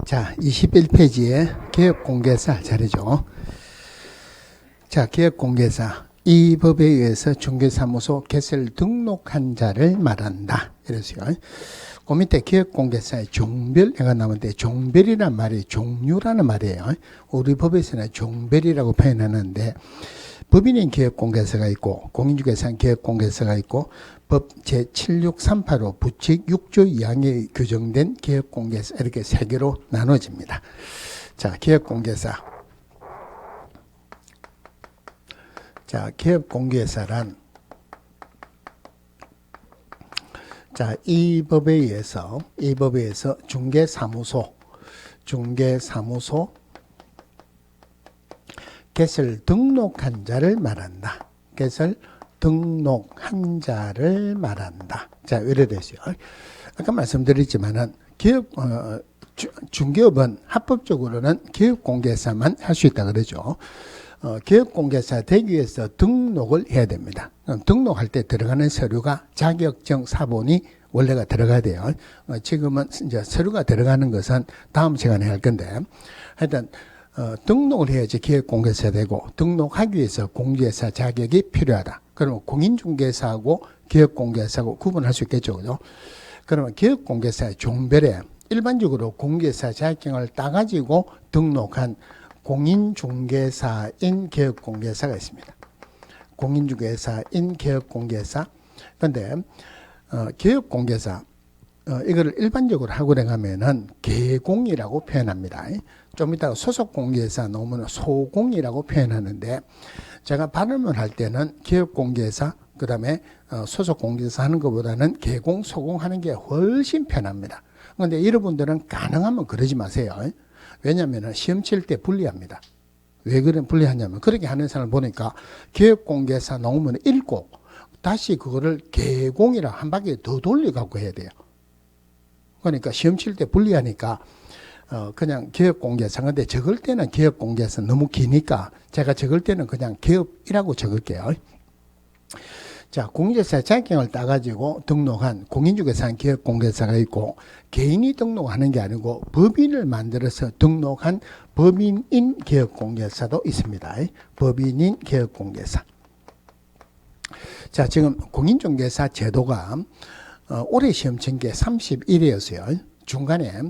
자, 21페이지에 개업공개사 자리죠. 자, 개업공개사. 이 법에 의해서 중개사무소 개설 등록한 자를 말한다. 이랬어요. 그 밑에 개업공개사의 종별, 내가 나오는데 종별이란 말이 종류라는 말이에요. 우리 법에서는 종별이라고 표현하는데 법인인 개업공개사가 있고 공인중개사는 개업공개사가 있고 법 제7638호 부칙 6조 2항에 규정된 개업공개사 이렇게 세 개로 나눠집니다. 자, 개업공개사. 자, 개업공개사란 자, 이 법에 의해서 중개사무소 개설 등록한 자를 말한다. 개설 등록한 자를 말한다. 자, 이래 되죠. 아까 말씀드렸지만은 중개업은 합법적으로는 개업공개사만 할 수 있다 그러죠. 개업공개사 되기 위해서 등록을 해야 됩니다. 등록할 때 들어가는 서류가 자격증 사본이 원래가 들어가야 돼요. 지금은 이제 서류가 들어가는 것은 다음 시간에 할 건데, 하여튼 등록을 해야지 개업공개사 되고, 등록하기 위해서 공개사 자격이 필요하다. 그러면 공인중개사하고 개업공개사하고 구분할 수 있겠죠, 그죠? 그러면 개업공개사의 종별에 일반적으로 공개사 자격증을 따가지고 등록한 공인중개사인 개업공개사가 있습니다. 공인중개사인 개업공개사. 그런데 개업공개사 이거를 일반적으로 하고 나가면은 개공이라고 표현합니다. 좀 이따가 소속공개사 나오면 소공이라고 표현하는데 제가 발음을 할 때는 개업공개사 그 다음에 소속공개사 하는 것보다는 개공, 소공 하는 게 훨씬 편합니다. 그런데 여러분들은 가능하면 그러지 마세요. 왜냐하면 시험 칠 때 불리합니다. 왜 그런 불리하냐면 그렇게 하는 사람을 보니까 개업공개사 나오면 읽고 다시 그거를 개공이라 한 바퀴 더 돌려갖고 해야 돼요. 그러니까 시험 칠 때 불리하니까 그냥 개업공개사. 근데 적을 때는 개업공개사 너무 기니까 제가 적을 때는 그냥 개업이라고 적을게요. 자, 공인중개사 자격증을 따가지고 등록한 공인중개사는 개업공개사가 있고 개인이 등록하는 게 아니고 법인을 만들어서 등록한 법인인 개업공개사도 있습니다. 법인인 개업공개사. 자, 지금 공인중개사 제도가 올해 시험 친 게 31회였어요. 중간에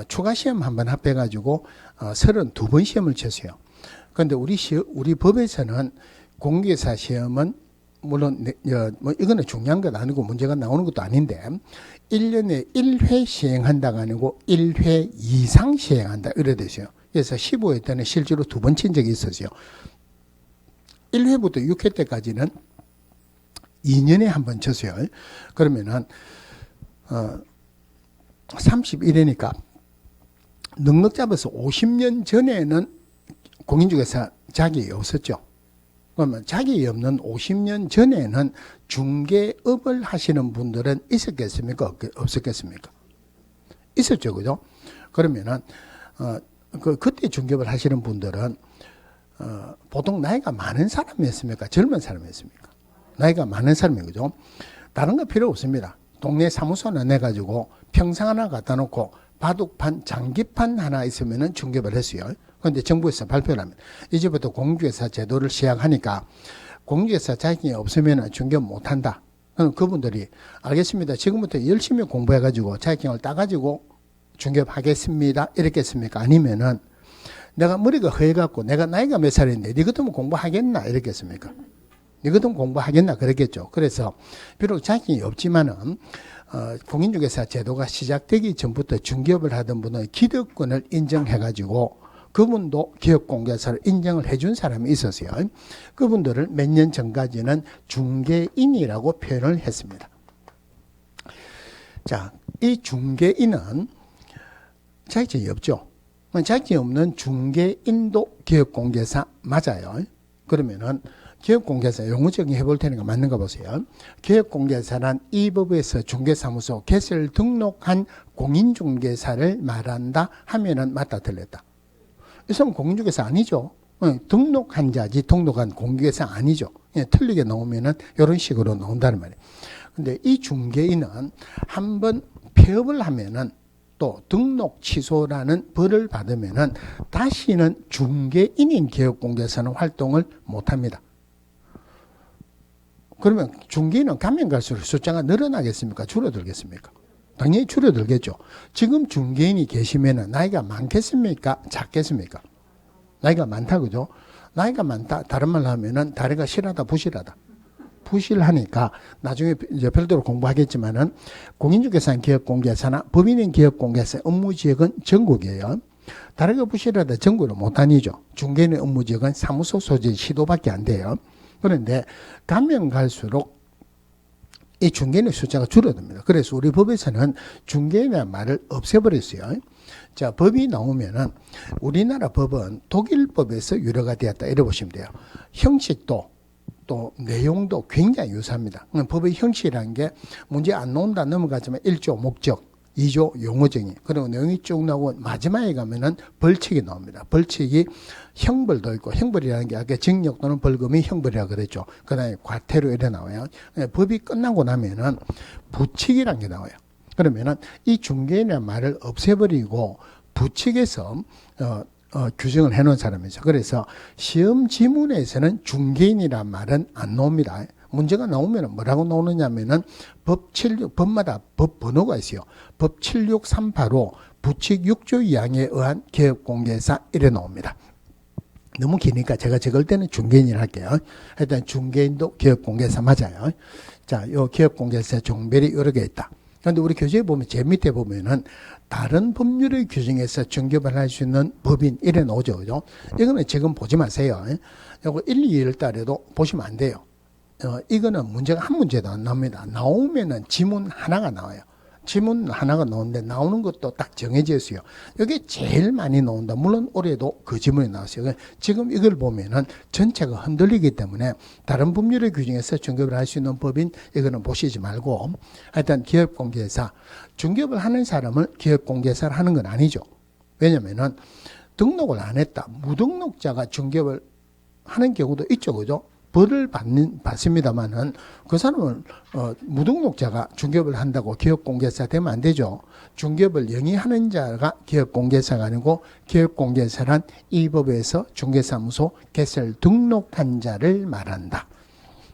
추가 시험 한번 합해가지고 32번 시험을 쳤어요. 그런데 우리 법에서는 공개사 시험은 물론 뭐 이거는 중요한 건 아니고 문제가 나오는 것도 아닌데 1년에 1회 시행한다가 아니고 1회 이상 시행한다 이래 되죠. 그래서 15회 때는 실제로 2번 친 적이 있었어요. 1회부터 6회 때까지는 2년에 한 번 쳤어요. 그러면은 31회니까 넉넉 잡아서 50년 전에는 공인중개사 자격이 없었죠. 그러면 자격이 없는 50년 전에는 중개업을 하시는 분들은 있었겠습니까? 없었겠습니까? 있었죠, 그죠? 그러면은 그때 중개업을 하시는 분들은 보통 나이가 많은 사람이었습니까? 젊은 사람이었습니까? 나이가 많은 사람이 그죠? 다른 거 필요 없습니다. 동네 사무소나 내가지고 평상 하나 갖다 놓고 바둑판, 장기판 하나 있으면은 중개업을 했어요. 그런데 정부에서 발표를 하면 이제부터 공인중개사 제도를 시작하니까 공인중개사 자격이 없으면 중개업 못한다. 그럼 그분들이 알겠습니다. 지금부터 열심히 공부해가지고 자격증을 따가지고 중개업 하겠습니다. 이랬겠습니까? 아니면은 내가 머리가 허해갖고 내가 나이가 몇 살인데 니 같으면 공부하겠나? 이랬겠습니까? 니 같으면 공부하겠나? 그랬겠죠. 그래서 비록 자격이 없지만은 공인중개사 제도가 시작되기 전부터 중개업을 하던 분은 기득권을 인정해가지고 그분도 기업공개사를 인정을 해준 사람이 있었어요. 그분들을 몇 년 전까지는 중개인이라고 표현을 했습니다. 자, 이 중개인은 자격증이 없죠. 자격증이 없는 중개인도 기업공개사 맞아요. 그러면은 기업공개사 용어적인 해볼 테니까 맞는가 보세요. 기업공개사란 이 법에서 중개사무소 개설 등록한 공인중개사를 말한다 하면은 맞다 틀렸다. 이 사람은 공인중개사 아니죠. 등록한 자지 등록한 공인중개사 아니죠. 틀리게 나오면은 이런 식으로 나온다는 말이에요. 근데 이 중개인은 한번 폐업을 하면은 또 등록 취소라는 벌을 받으면은 다시는 중개인인 기업공개사는 활동을 못합니다. 그러면 중개인은 가면 갈수록 숫자가 늘어나겠습니까? 줄어들겠습니까? 당연히 줄어들겠죠. 지금 중개인이 계시면은 나이가 많겠습니까? 작겠습니까? 나이가 많다, 그죠? 나이가 많다. 다른 말로 하면은 다리가 실하다, 부실하다. 부실하니까 나중에 이제 별도로 공부하겠지만은 공인중개사인 기업공개사나 법인인 기업공개사의 업무 지역은 전국이에요. 다리가 부실하다 전국으로 못 다니죠. 중개인의 업무 지역은 사무소 소재 시도밖에 안 돼요. 그런데 가면 갈수록 이 중개인의 숫자가 줄어듭니다. 그래서 우리 법에서는 중개인의 말을 없애버렸어요. 자, 법이 나오면은 우리나라 법은 독일법에서 유래가 되었다 이래 보시면 돼요. 형식도 또 내용도 굉장히 유사합니다. 법의 형식이라는 게 문제 안 나온다 넘어가지만 1조 목적, 2조 용어정의, 그리고 내용이 쭉 나오고 마지막에 가면은 벌칙이 나옵니다. 벌칙이 형벌도 있고, 형벌이라는 게 아까 징역 또는 벌금이 형벌이라고 그랬죠. 그 다음에 과태료 이래 나와요. 법이 끝나고 나면은 부칙이라는 게 나와요. 그러면은 이 중개인의 말을 없애버리고 부칙에서 규정을 해놓은 사람이죠. 그래서 시험 지문에서는 중개인이란 말은 안 나옵니다. 문제가 나오면 뭐라고 나오느냐면은 법마다 법 번호가 있어요. 법 7638호 부칙 6조 2항에 의한 기업공개사 이래 나옵니다. 너무 기니까 제가 적을 때는 중개인이라 할게요. 일단 중개인도 기업공개사 맞아요. 자, 요 기업공개사 종별이 여러 개 있다. 그런데 우리 교재에 보면 제 밑에 보면은 다른 법률의 규정에서 중개업을 할 수 있는 법인 이래 나오죠. 그죠? 이거는 지금 보지 마세요. 이거 1, 2일 달에도 보시면 안 돼요. 이거는 문제가 한 문제도 안 나옵니다. 나오면은 지문 하나가 나와요. 지문 하나가 나오는데 나오는 것도 딱 정해져 있어요. 여기 제일 많이 나온다. 물론 올해도 그 지문이 나왔어요. 지금 이걸 보면은 전체가 흔들리기 때문에 다른 법률의 규정에서 중개업을 할 수 있는 법인 이거는 보시지 말고 하여튼 기업공개사, 중개업을 하는 사람을 기업공개사를 하는 건 아니죠. 왜냐면은 등록을 안 했다. 무등록자가 중개업을 하는 경우도 있죠. 그죠? 벌을 받습니다만은 그 사람은 무등록자가 중개업을 한다고 기업공개사 되면 안 되죠. 중개업을 영위하는 자가 기업공개사가 아니고 기업공개사란 이 법에서 중개사무소 개설 등록한 자를 말한다.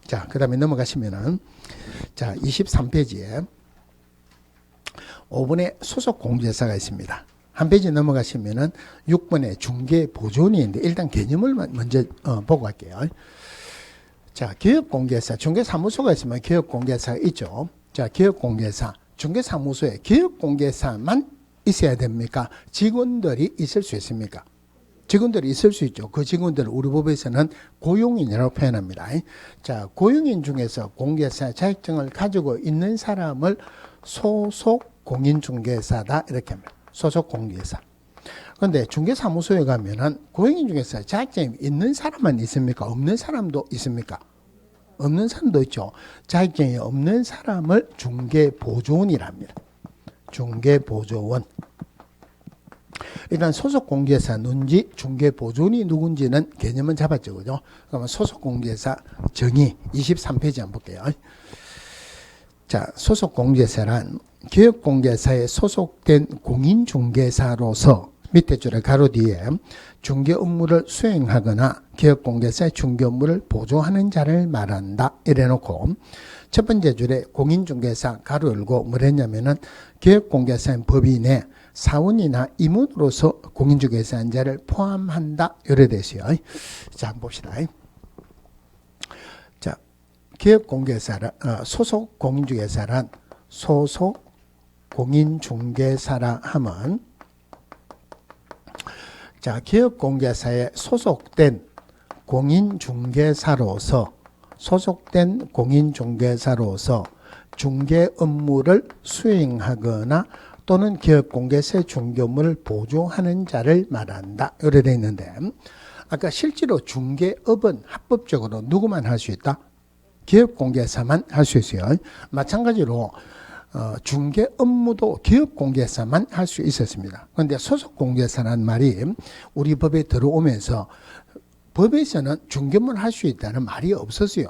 자, 그 다음에 넘어가시면은 자 23페이지에 5번에 소속 공제사가 있습니다. 한 페이지 넘어가시면은 6번에 중개보조원이 있는데 일단 개념을 먼저 보고 갈게요. 자, 기업공개사, 중개사무소가 있으면 기업공개사가 있죠. 자, 기업공개사, 중개사무소에 기업공개사만 있어야 됩니까? 직원들이 있을 수 있습니까? 직원들이 있을 수 있죠. 그 직원들을 우리 법에서는 고용인이라고 표현합니다. 자, 고용인 중에서 공개사 자격증을 가지고 있는 사람을 소속 공인중개사다 이렇게 합니다. 소속 공개사. 그런데 중개사무소에 가면은 고용인 중에서 자격증이 있는 사람만 있습니까? 없는 사람도 있습니까? 없는 사람도 있죠. 자격증이 없는 사람을 중개보조원이랍니다. 중개보조원. 일단 소속 공개사 누군지 중개보조원이 누군지는 개념은 잡았죠. 그죠? 그러면 소속 공개사 정의 23페이지 한번 볼게요. 자, 소속 공개사란 기업공개사에 소속된 공인중개사로서 밑에 줄에 가로 뒤에 중개 업무를 수행하거나 기업공개사의 중개 업무를 보조하는 자를 말한다. 이래놓고 첫 번째 줄에 공인중개사 가로 열고 뭘 했냐면은 기업공개사인 법인에 사원이나 임원으로서 공인중개사인 자를 포함한다. 이래 됐어요. 자, 한번 봅시다. 자, 기업공개사란 소속 공인중개사란 소속 공인중개사라 하면 자, 기업공개사에 소속된 공인중개사로서 중개 업무를 수행하거나 또는 기업공개사의 중개 업무를 보조하는 자를 말한다. 이렇게 되어 있는데 아까 실제로 중개업은 합법적으로 누구만 할 수 있다? 기업공개사만 할 수 있어요. 마찬가지로 중개 업무도 기업공개사만 할 수 있었습니다. 그런데 소속공개사라는 말이 우리 법에 들어오면서 법에서는 중개업무를 할 수 있다는 말이 없었어요.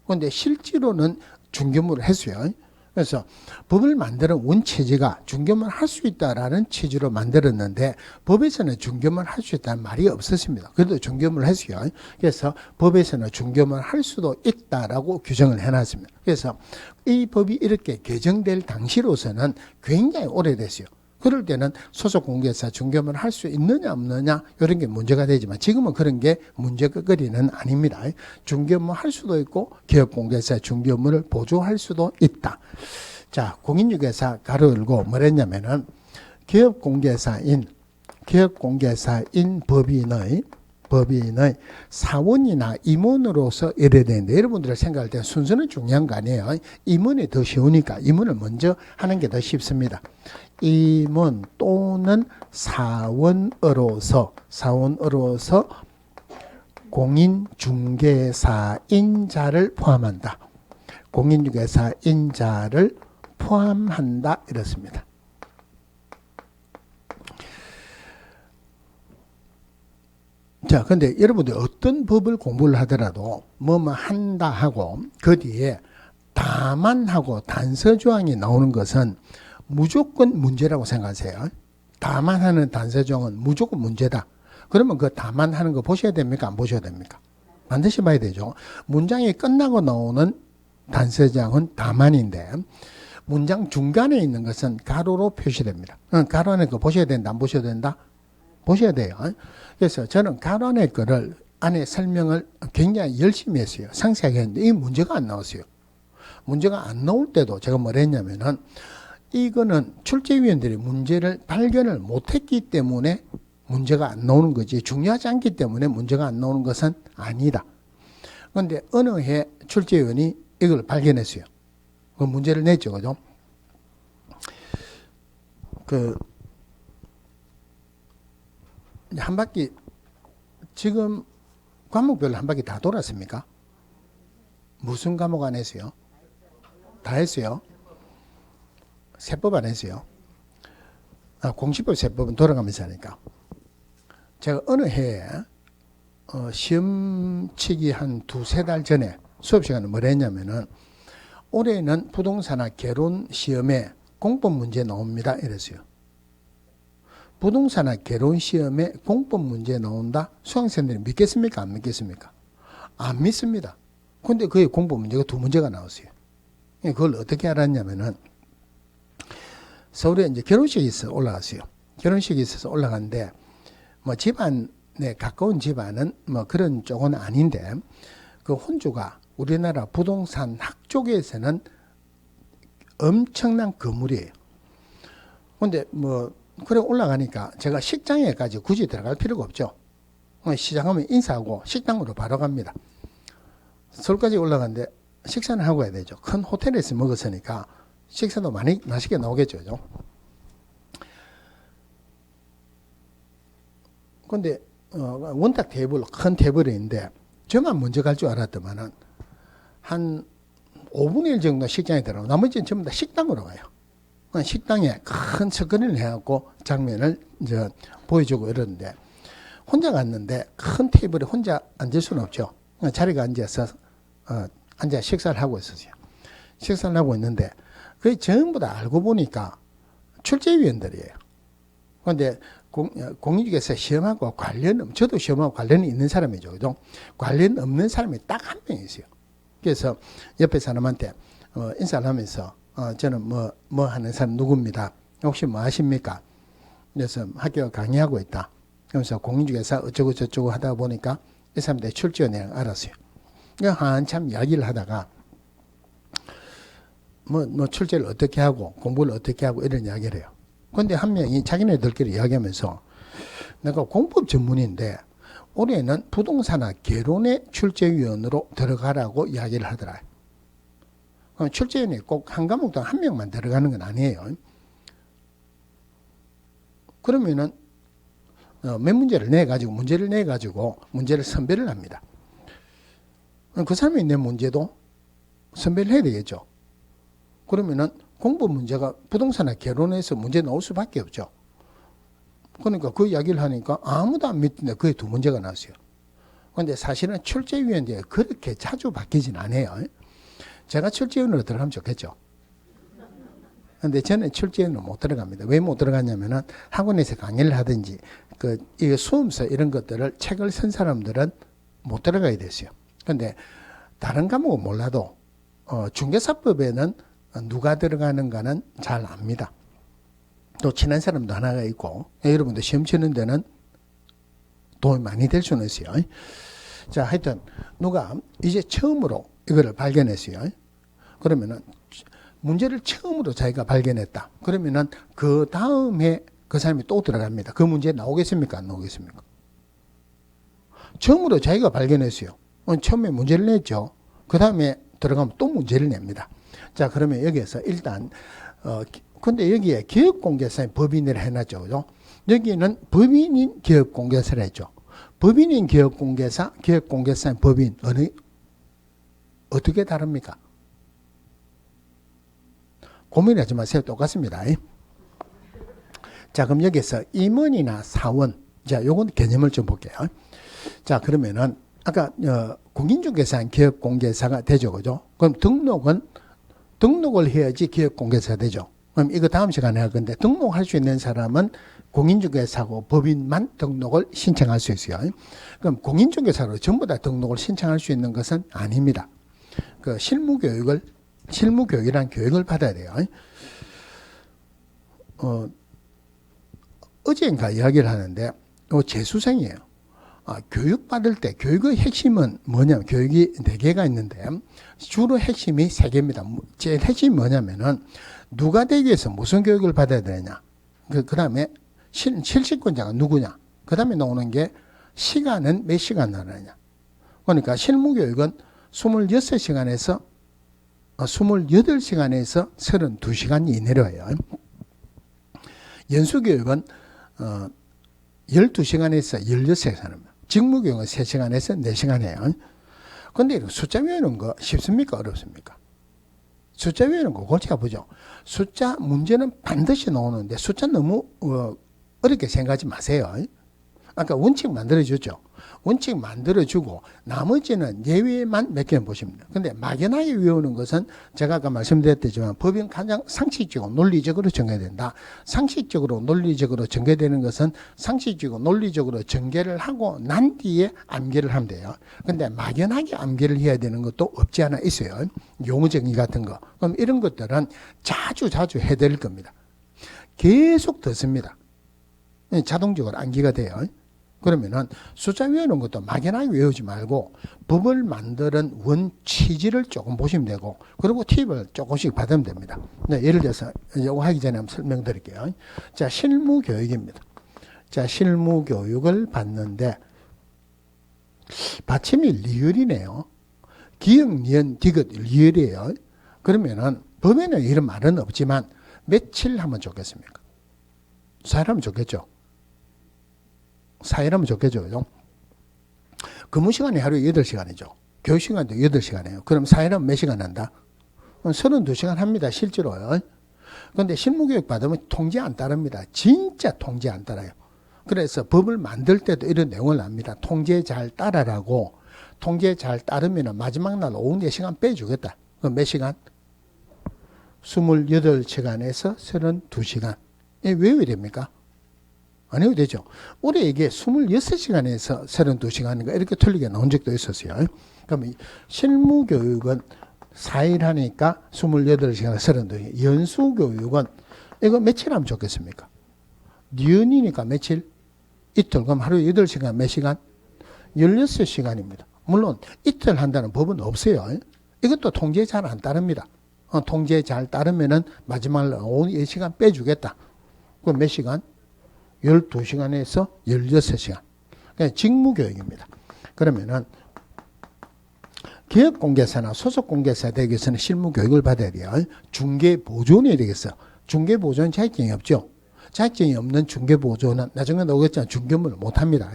그런데 실제로는 중개업무를 했어요. 그래서 법을 만드는 원체제가 중개업을 할 수 있다라는 체제로 만들었는데 법에서는 중개업을 할 수 있다는 말이 없었습니다. 그래도 중개업을 했어요. 그래서 법에서는 중개업을 할 수도 있다라고 규정을 해놨습니다. 그래서 이 법이 이렇게 개정될 당시로서는 굉장히 오래됐어요. 그럴 때는 소속공개사 중개업을 할 수 있느냐 없느냐 이런 게 문제가 되지만 지금은 그런 게 문제거리는 아닙니다. 중개업을 할 수도 있고 기업공개사 중개업을 보조할 수도 있다. 자, 공인중개사 가로 열고 뭐랬냐면은 기업공개사인 법인의 사원이나 임원으로서 이래야 되는데 여러분들이 생각할 때 순서는 중요한 거 아니에요. 임원이 더 쉬우니까 임원을 먼저 하는 게 더 쉽습니다. 임원 또는 사원으로서 공인중개사인자를 포함한다. 공인중개사인자를 포함한다 이렇습니다. 자, 근데 여러분들 어떤 법을 공부를 하더라도 뭐뭐 한다 하고 그 뒤에 다만 하고 단서조항이 나오는 것은 무조건 문제라고 생각하세요. 다만 하는 단서조항은 무조건 문제다. 그러면 그 다만 하는 거 보셔야 됩니까? 안 보셔야 됩니까? 반드시 봐야 되죠. 문장이 끝나고 나오는 단서조항은 다만인데 문장 중간에 있는 것은 가로로 표시됩니다. 가로 안에 거 보셔야 된다. 안 보셔야 된다? 보셔야 돼요. 그래서 저는 가로 안에 거를 안에 설명을 굉장히 열심히 했어요. 상세하게 했는데 이 문제가 안 나왔어요. 문제가 안 나올 때도 제가 뭘 했냐면은 이거는 출제위원들이 문제를 발견을 못했기 때문에 문제가 안 나오는 거지 중요하지 않기 때문에 문제가 안 나오는 것은 아니다. 그런데 어느 해 출제위원이 이걸 발견했어요. 그 문제를 냈죠. 그죠? 한 바퀴 지금 과목별로 한 바퀴 다 돌았습니까? 무슨 과목 안 했어요? 다 했어요? 세법 안 했어요? 공시법 세법은 돌아가면서 하니까. 제가 어느 해에 시험 치기 한 두세 달 전에 수업 시간에 뭘 했냐면은 올해는 부동산학 개론 시험에 공법 문제 나옵니다. 이랬어요. 부동산학 개론 시험에 공법 문제 나온다? 수강생들이 믿겠습니까? 안 믿겠습니까? 안 믿습니다. 근데 그의 공법 문제가 두 문제가 나왔어요. 그걸 어떻게 알았냐면은 서울에 이제 결혼식이 있어 올라갔어요. 결혼식이 있어서 올라갔는데 뭐 집안에 가까운 집안은 뭐 그런 쪽은 아닌데 그 혼주가 우리나라 부동산 학 쪽에서는 엄청난 건물이에요. 근데 뭐 그래 올라가니까 제가 식당에까지 굳이 들어갈 필요가 없죠. 시작하면 인사하고 식당으로 바로 갑니다. 서울까지 올라갔는데 식사는 하고 가야 되죠. 큰 호텔에서 먹었으니까 식사도 많이 맛있게 나오겠죠. 그죠? 근데 원탁 테이블, 큰 테이블인데 저만 먼저 갈 줄 알았더만은 한 5분의 1 정도 식장에 들어가고 나머지는 전부 다 식당으로 가요. 식당에 큰 스크린을 해갖고 장면을 이제 보여주고 이러는데 혼자 갔는데 큰 테이블에 혼자 앉을 수는 없죠. 자리가 앉아서 앉아 식사를 하고 있었어요. 식사를 하고 있는데 그게 전부 다 알고 보니까 출제위원들이에요. 그런데 공인중개사 시험하고 저도 시험하고 관련이 있는 사람이죠. 그죠? 관련 없는 사람이 딱 한 명 있어요. 그래서 옆에 사람한테 인사를 하면서 저는 뭐 하는 사람 누구입니다. 혹시 뭐 하십니까? 그래서 학교 강의하고 있다. 그래서 공인중개사 어쩌고 저쩌고 하다 보니까 이 사람들의 출제원 내용 알았어요. 한참 이야기를 하다가 뭐 출제를 어떻게 하고 공부를 어떻게 하고 이런 이야기를 해요. 그런데 한 명이 자기네들끼리 이야기하면서 내가 공법 전문인데 올해는 부동산학 개론의 출제위원으로 들어가라고 이야기를 하더라. 출제위원이 꼭 한 과목당 한 명만 들어가는 건 아니에요. 그러면은 몇 문제를 내가지고 문제를 선별을 합니다. 그 사람이 낸 문제도 선별을 해야 되겠죠. 그러면은 공부 문제가 부동산학 개론에서 문제 나올 수밖에 없죠. 그러니까 그 이야기를 하니까 아무도 안 믿는데 그게 두 문제가 나왔어요. 그런데 사실은 출제위원들이 그렇게 자주 바뀌진 않아요. 제가 출제위원으로 들어가면 좋겠죠. 근데 저는 출제는 못 들어갑니다. 왜 못 들어갔냐면은 학원에서 강의를 하든지 이 수험서 이런 것들을 책을 쓴 사람들은 못 들어가야 됐어요. 근데 다른 과목은 몰라도 중개사법에는 누가 들어가는가는 잘 압니다. 또 친한 사람도 하나가 있고 여러분도 시험 치는 데는 도움이 많이 될 수는 있어요. 자, 하여튼 누가 이제 처음으로 이거를 발견했어요. 그러면은 문제를 처음으로 자기가 발견했다. 그러면은 그 다음에 그 사람이 또 들어갑니다. 그 문제 나오겠습니까? 안 나오겠습니까? 처음으로 자기가 발견했어요. 처음에 문제를 냈죠. 그 다음에 들어가면 또 문제를 냅니다. 자, 그러면 여기에서 일단 근데 여기에 기업공개사의 법인을 해놨죠. 그죠? 여기는 법인인 기업공개사를 했죠. 법인인 기업공개사, 기업공개사의 법인 어떻게 다릅니까? 고민하지 마세요. 똑같습니다. 자, 그럼 여기서 임원이나 사원. 자, 요건 개념을 좀 볼게요. 자, 그러면은 아까 공인중개사는 기업공개사가 되죠. 그죠? 그럼 등록을 해야지 기업공개사가 되죠. 그럼 이거 다음 시간에 할 건데 등록할 수 있는 사람은 공인중개사고 법인만 등록을 신청할 수 있어요. 그럼 공인중개사로 전부 다 등록을 신청할 수 있는 것은 아닙니다. 그 실무교육이란 교육을 받아야 돼요. 어제인가 이야기를 하는데 재수생이에요. 교육받을 때 교육의 핵심은 뭐냐면 교육이 4개가 있는데 주로 핵심이 3개입니다. 제일 핵심이 뭐냐면은 누가 되기 위해서 무슨 교육을 받아야 되느냐. 그 다음에 실시권자가 누구냐. 그 다음에 나오는 게 시간은 몇 시간 나느냐. 그러니까 실무교육은 28시간에서 32시간에서 32시간 이내로 해요. 연수교육은 12시간에서 16시간입니다. 직무교육은 3시간에서 4시간 해요. 근데 숫자 외우는 거 쉽습니까? 어렵습니까? 숫자 외우는 거 골치 아프죠? 숫자 문제는 반드시 나오는데 숫자 너무 어렵게 생각하지 마세요. 아까 원칙 만들어줬죠. 원칙 만들어주고 나머지는 예외만 몇 개는 보십니다. 근데 막연하게 외우는 것은 제가 아까 말씀드렸지만 법인 가장 상식적으로 논리적으로 전개해야 된다. 상식적으로 논리적으로 전개되는 것은 상식적으로 논리적으로 전개를 하고 난 뒤에 암기를 하면 돼요. 근데 막연하게 암기를 해야 되는 것도 없지 않아 있어요. 용어 정의 같은 거. 그럼 이런 것들은 자주 해야 될 겁니다. 계속 듣습니다. 자동적으로 암기가 돼요. 그러면은 숫자 외우는 것도 막연하게 외우지 말고 법을 만드는 원취지를 조금 보시면 되고 그리고 팁을 조금씩 받으면 됩니다. 네, 예를 들어서 이거 하기 전에 한번 설명드릴게요. 자, 실무교육입니다. 자, 실무교육을 받는데 받침이 리을이네요. 기역, 니은, 디귿 리을이에요. 그러면은 법에는 이런 말은 없지만 며칠 하면 좋겠습니까? 4일 하면 좋겠죠. 4일 하면 좋겠죠. 그죠? 근무 시간이 하루에 8시간이죠. 교육 시간도 8시간이에요. 그럼 4일 하면 몇 시간 한다? 32시간 합니다. 실제로요. 그런데 실무교육 받으면 통제 안 따릅니다. 진짜 통제 안 따라요. 그래서 법을 만들 때도 이런 내용을 납니다. 통제 잘 따라라고. 통제 잘 따르면 마지막 날 오후 4시간 빼주겠다. 그럼 몇 시간? 28시간에서 32시간. 외워야 됩니까? 안 해도 되죠. 올해 이게 26시간에서 32시간인가 이렇게 틀리게 나온 적도 있었어요. 그러면 실무교육은 4일 하니까 28시간에서 32시간. 연수교육은 이거 며칠 하면 좋겠습니까? 니은이니까 며칠? 이틀. 그럼 하루에 8시간 몇 시간? 16시간입니다. 물론 이틀 한다는 법은 없어요. 이것도 통제 잘 안 따릅니다. 통제 잘 따르면은 마지막 날 오후 4시간 빼주겠다. 그럼 몇 시간? 12시간에서 16시간. 그러니까 직무교육입니다. 그러면은 기업공개사나 소속공개사 되기 위해서는 실무교육을 받아야 돼요. 중개보조원이 되겠어요. 중개보조원 자격증이 없죠. 자격증이 없는 중개보조원은 나중에 나오겠지만 중개업무를 못합니다.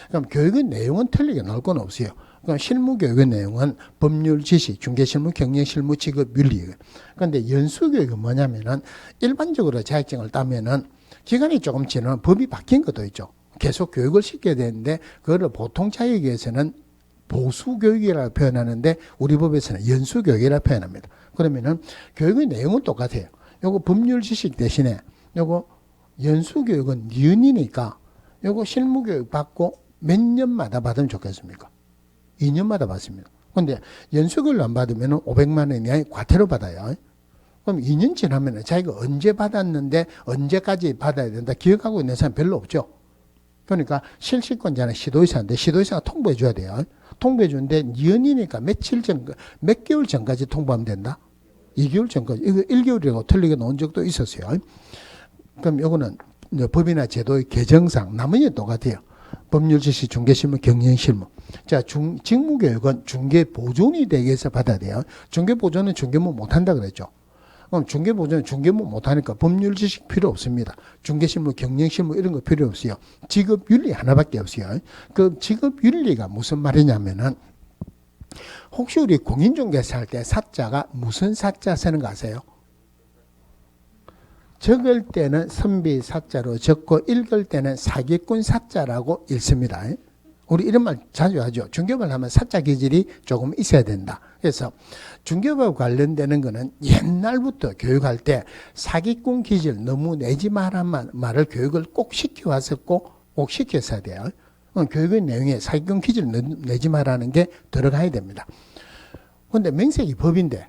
그럼 교육의 내용은 틀리게 나올 건 없어요. 그럼 실무교육의 내용은 법률 지식, 중개실무, 경영실무, 직업, 윤리. 그런데 연수교육은 뭐냐면은 일반적으로 자격증을 따면은 기간이 조금 지나면 법이 바뀐 것도 있죠. 계속 교육을 시켜야 되는데 그거를 보통 자격에서는 보수교육이라고 표현하는데 우리 법에서는 연수교육이라고 표현합니다. 그러면은 교육의 내용은 똑같아요. 요거 법률 지식 대신에 요거 연수교육은 니은이니까 요거 실무교육 받고 몇 년마다 받으면 좋겠습니까? 2년마다 받습니다. 근데 연수교육을 안 받으면 500만 원 이하의 과태료 받아요. 그럼 2년 지나면 자기가 언제 받았는데 언제까지 받아야 된다 기억하고 있는 사람 별로 없죠. 그러니까 실시권자는 시도의사인데 시도의사가 통보해 줘야 돼요. 통보해 주는데 니은이니까 몇 개월 전까지 통보하면 된다? 2개월 전까지. 이거 1개월이라고 틀리게 놓은 적도 있었어요. 그럼 요거는 법이나 제도의 개정상 나머지는 똑같아요. 법률지시, 중개실무, 경영실무. 자, 직무교육은 중개보존이 되기 위해서 받아야 돼요. 중개보존은 중개무 못한다 그랬죠. 그럼 중개보존은 중개무 못하니까 법률지식 필요 없습니다. 중개실무, 경영실무 이런 거 필요 없어요. 직업윤리 하나밖에 없어요. 그 직업윤리가 무슨 말이냐면은 혹시 우리 공인중개사 할 때 사자가 무슨 사자 쓰는 거 아세요? 적을 때는 선비 사자로 적고 읽을 때는 사기꾼 사자라고 읽습니다. 우리 이런 말 자주 하죠. 중개업을 하면 사자 기질이 조금 있어야 된다. 그래서 중개업하고 관련되는 거는 옛날부터 교육할 때 사기꾼 기질 너무 내지 말란 말을 교육을 꼭 시켜왔었고 꼭 시켰어야 돼요. 교육의 내용에 사기꾼 기질 내지 말라는 게 들어가야 됩니다. 그런데 명색이 법인데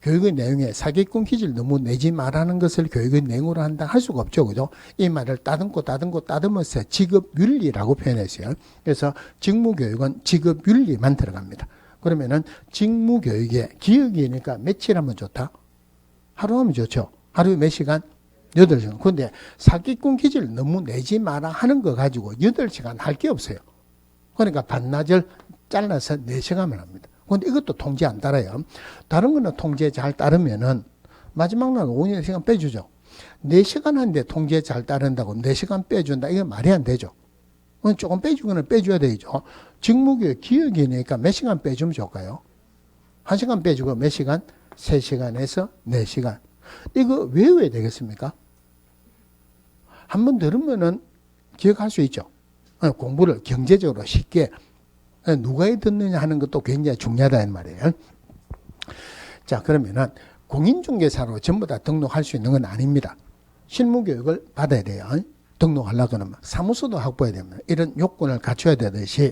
교육의 내용에 사기꾼 기질 너무 내지 말라는 것을 교육의 내용으로 한다 할 수가 없죠. 그죠? 이 말을 따듬어서 직업윤리라고 표현했어요. 그래서 직무교육은 직업윤리만 들어갑니다. 그러면은 직무교육에 기억이니까 며칠 하면 좋다? 하루 하면 좋죠. 하루에 몇 시간? 8시간. 그런데 사기꾼 기질 너무 내지 마라 하는 거 가지고 8시간 할 게 없어요. 그러니까 반나절 잘라서 4시간만 합니다. 근데 이것도 통제 안 따라요. 다른 거는 통제 잘 따르면은 마지막 날 5시간 빼주죠. 4시간 하는데 통제 잘 따른다고 4시간 빼준다. 이건 말이 안 되죠. 조금 빼주거나 빼줘야 되죠. 직무교육 기억이니까 몇 시간 빼주면 좋을까요? 1시간 빼주고 몇 시간? 3시간에서 4시간. 이거 외워야 되겠습니까? 한번 들으면은 기억할 수 있죠. 공부를 경제적으로 쉽게 누가 듣느냐 하는 것도 굉장히 중요하다는 말이에요. 자, 그러면은 공인중개사로 전부 다 등록할 수 있는 건 아닙니다. 실무교육을 받아야 돼요. 등록하려고 하면 사무소도 확보해야 됩니다. 이런 요건을 갖춰야 되듯이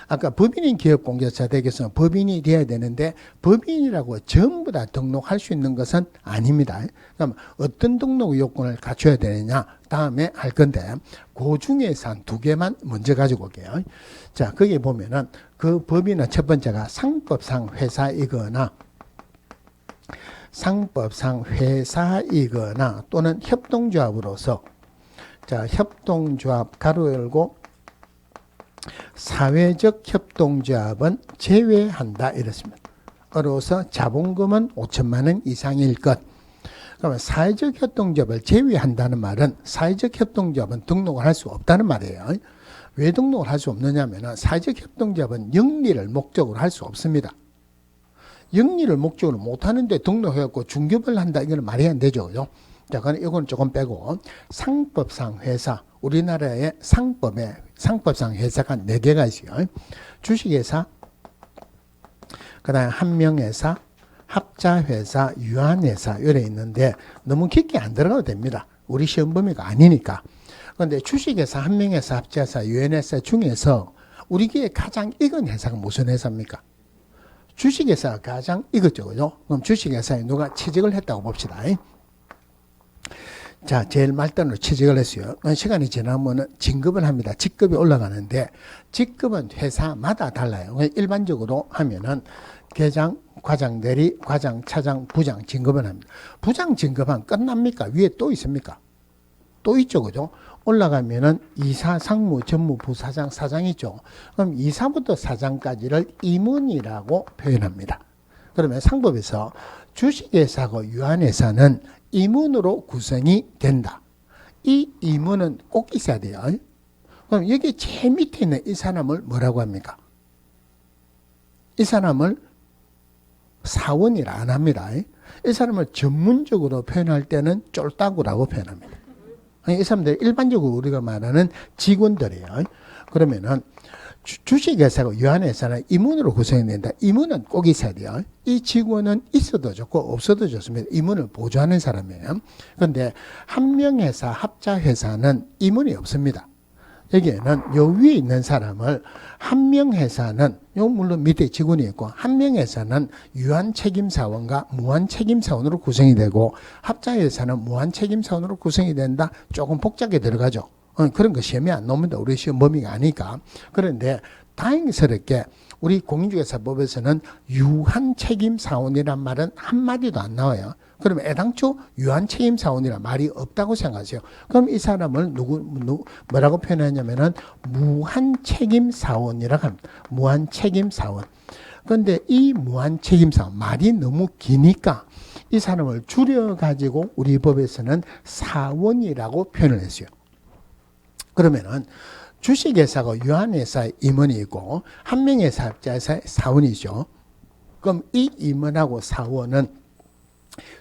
아까 법인인 기업공개사 댁에서는 법인이 돼야 되는데 법인이라고 전부 다 등록할 수 있는 것은 아닙니다. 그럼 어떤 등록 요건을 갖춰야 되느냐 다음에 할 건데 그 중에서 한 2개만 먼저 가지고 올게요. 자, 거기 보면은 그 법인은 첫 번째가 상법상 회사이거나 또는 협동조합으로서 자, 협동조합 가로 열고 사회적 협동조합은 제외한다 이렇습니다. 어로서 자본금은 5천만 원 이상일 것. 그러면 사회적 협동조합을 제외한다는 말은 사회적 협동조합은 등록을 할 수 없다는 말이에요. 왜 등록을 할 수 없느냐면 사회적 협동조합은 영리를 목적으로 할 수 없습니다. 영리를 목적으로 못하는데 등록해갖고 중개업을 한다 이거는 말이 안 되죠. 그죠? 자, 그럼 이건 조금 빼고 상법상 회사, 우리나라의 상법상 회사가 4개가 있어요. 주식회사, 그 다음에 한명회사, 합자회사, 유한회사 이래 있는데 너무 깊게 안 들어가도 됩니다. 우리 시험 범위가 아니니까. 그런데 주식회사, 한명회사, 합자회사, 유한회사 중에서 우리에게 가장 익은 회사가 무슨 회사입니까? 주식회사가 가장 익었죠. 그죠? 그럼 주식회사에 누가 취직을 했다고 봅시다. 자, 제일 말단으로 취직을 했어요. 시간이 지나면 진급을 합니다. 직급이 올라가는데 직급은 회사마다 달라요. 일반적으로 하면은 계장, 과장 대리, 과장, 차장, 부장 진급을 합니다. 부장 진급하면 끝납니까? 위에 또 있습니까? 또 있죠. 그죠? 올라가면은 이사, 상무, 전무, 부사장, 사장 있죠. 그럼 이사부터 사장까지를 임원이라고 표현합니다. 그러면 상법에서 주식회사하고 유한회사는 임원으로 구성이 된다. 이 임원은 꼭 있어야 돼요. 그럼 여기 제일 밑에 있는 이 사람을 뭐라고 합니까? 이 사람을 사원이라 안 합니다. 이 사람을 전문적으로 표현할 때는 쫄따구라고 표현합니다. 이 사람들 일반적으로 우리가 말하는 직원들이에요. 그러면은 주식회사가 유한회사는 임원으로 구성이 된다. 임원은 꼭 있어야 돼요. 이 직원은 있어도 좋고 없어도 좋습니다. 임원을 보조하는 사람이에요. 그런데 한명회사, 합자회사는 임원이 없습니다. 여기에는 요 위에 있는 사람을 한명회사는 요 물론 밑에 직원이 있고 한명회사는 유한책임사원과 무한책임사원으로 구성이 되고 합자회사는 무한책임사원으로 구성이 된다. 조금 복잡하게 들어가죠. 그런 거 시험에 안 나옵니다. 우리 시험 범위가 아니까. 그런데 다행스럽게 우리 공인중개사법에서는 유한책임사원이란 말은 한마디도 안 나와요. 그러면 애당초 유한책임사원이란 말이 없다고 생각하세요. 그럼 이 사람을 뭐라고 표현하냐면은 무한책임사원이라고 합니다. 무한책임사원. 그런데 이 무한책임사원 말이 너무 기니까 이 사람을 줄여가지고 우리 법에서는 사원이라고 표현을 했어요. 그러면은 주식회사가 유한회사의 임원이 있고 한명회사 합자회사의 사원이죠. 그럼 이 임원하고 사원은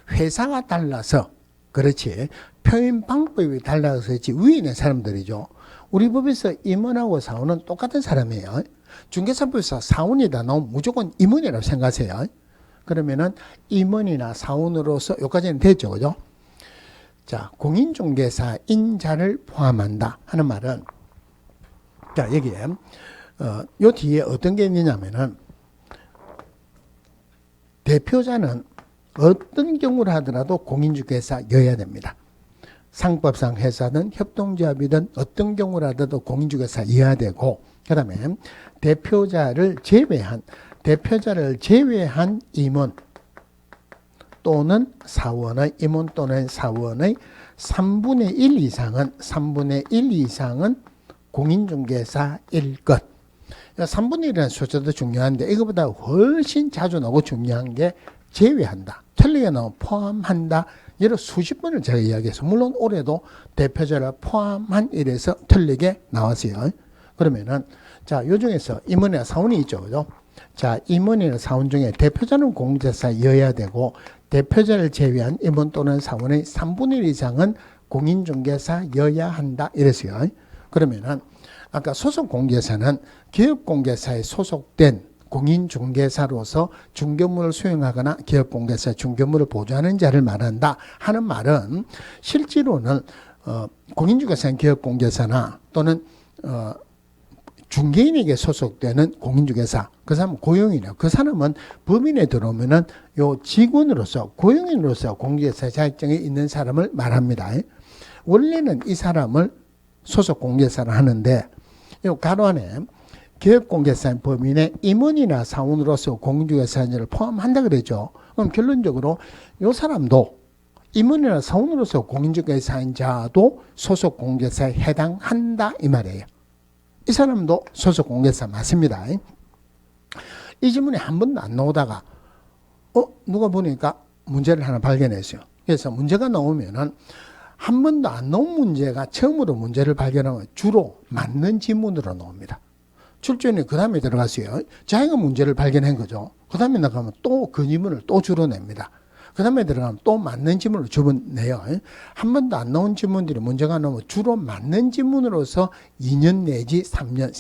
회사가 달라서 그렇지 표현 방법이 달라서 그렇지 위에 있는 사람들이죠. 우리 법에서 임원하고 사원은 똑같은 사람이에요. 중개사법에서 사원이다 나오면 무조건 임원이라고 생각하세요. 그러면은 임원이나 사원으로서 여기까지는 됐죠. 그죠? 자, 공인중개사 인자를 포함한다 하는 말은 자, 여기에 요 뒤에 어떤 게 있느냐면은 대표자는 어떤 경우를 하더라도 공인중개사여야 됩니다. 상법상 회사든 협동조합이든 어떤 경우를 하더라도 공인중개사여야 되고 그다음에 대표자를 제외한 임원 또는 사원의 임원 또는 사원의 3분의 1 이상은 공인중개사일 것. 3분의 1이라는 숫자도 중요한데 이거보다 훨씬 자주 나오고 중요한 게 제외한다. 틀리게 나오면 포함한다. 여러 수십 번을 제가 이야기해서 물론 올해도 대표자를 포함한 일에서 틀리게 나왔어요. 그러면은 자, 요 중에서 임원이나 사원이 있죠. 그죠? 자, 임원이나 사원 중에 대표자는 공인중개사여야 되고 대표자를 제외한 임원 또는 사원의 3분의 1 이상은 공인중개사여야 한다. 이랬어요. 그러면은 아까 소속공개사는 기업공개사에 소속된 공인중개사로서 중개업무를 수행하거나 기업공개사 중개업무를 보조하는 자를 말한다 하는 말은 실제로는 공인중개사는 기업공개사나 또는 중개인에게 소속되는 공인중개사 그 사람은 고용이래요. 그 사람은 법인에 들어오면은 요 직원으로서 고용인으로서 공인중개사 자격증이 있는 사람을 말합니다. 원래는 이 사람을 소속 공개사를 하는데 요 가로 안에 기업공개사 법인의 임원이나 사원으로서 공인중개사를 포함한다 그랬죠. 그럼 결론적으로 이 사람도 임원이나 사원으로서 공인중개사인 자도 소속 공개사에 해당한다 이 말이에요. 이 사람도 소속 공개사 맞습니다. 이 질문이 한 번도 안 나오다가 누가 보니까 문제를 하나 발견했어요. 그래서 문제가 나오면은 한 번도 안 나온 문제가 처음으로 문제를 발견하면 주로 맞는 지문으로 나옵니다. 출제원이 그 다음에 들어갔어요. 자기가 문제를 발견한 거죠. 그 다음에 나가면 또 그 지문을 또 주로 냅니다. 그 다음에 들어가면 또 맞는 지문을 주문내요. 한 번도 안 나온 지문들이 문제가 나오면 주로 맞는 지문으로서 2년 내지 3년,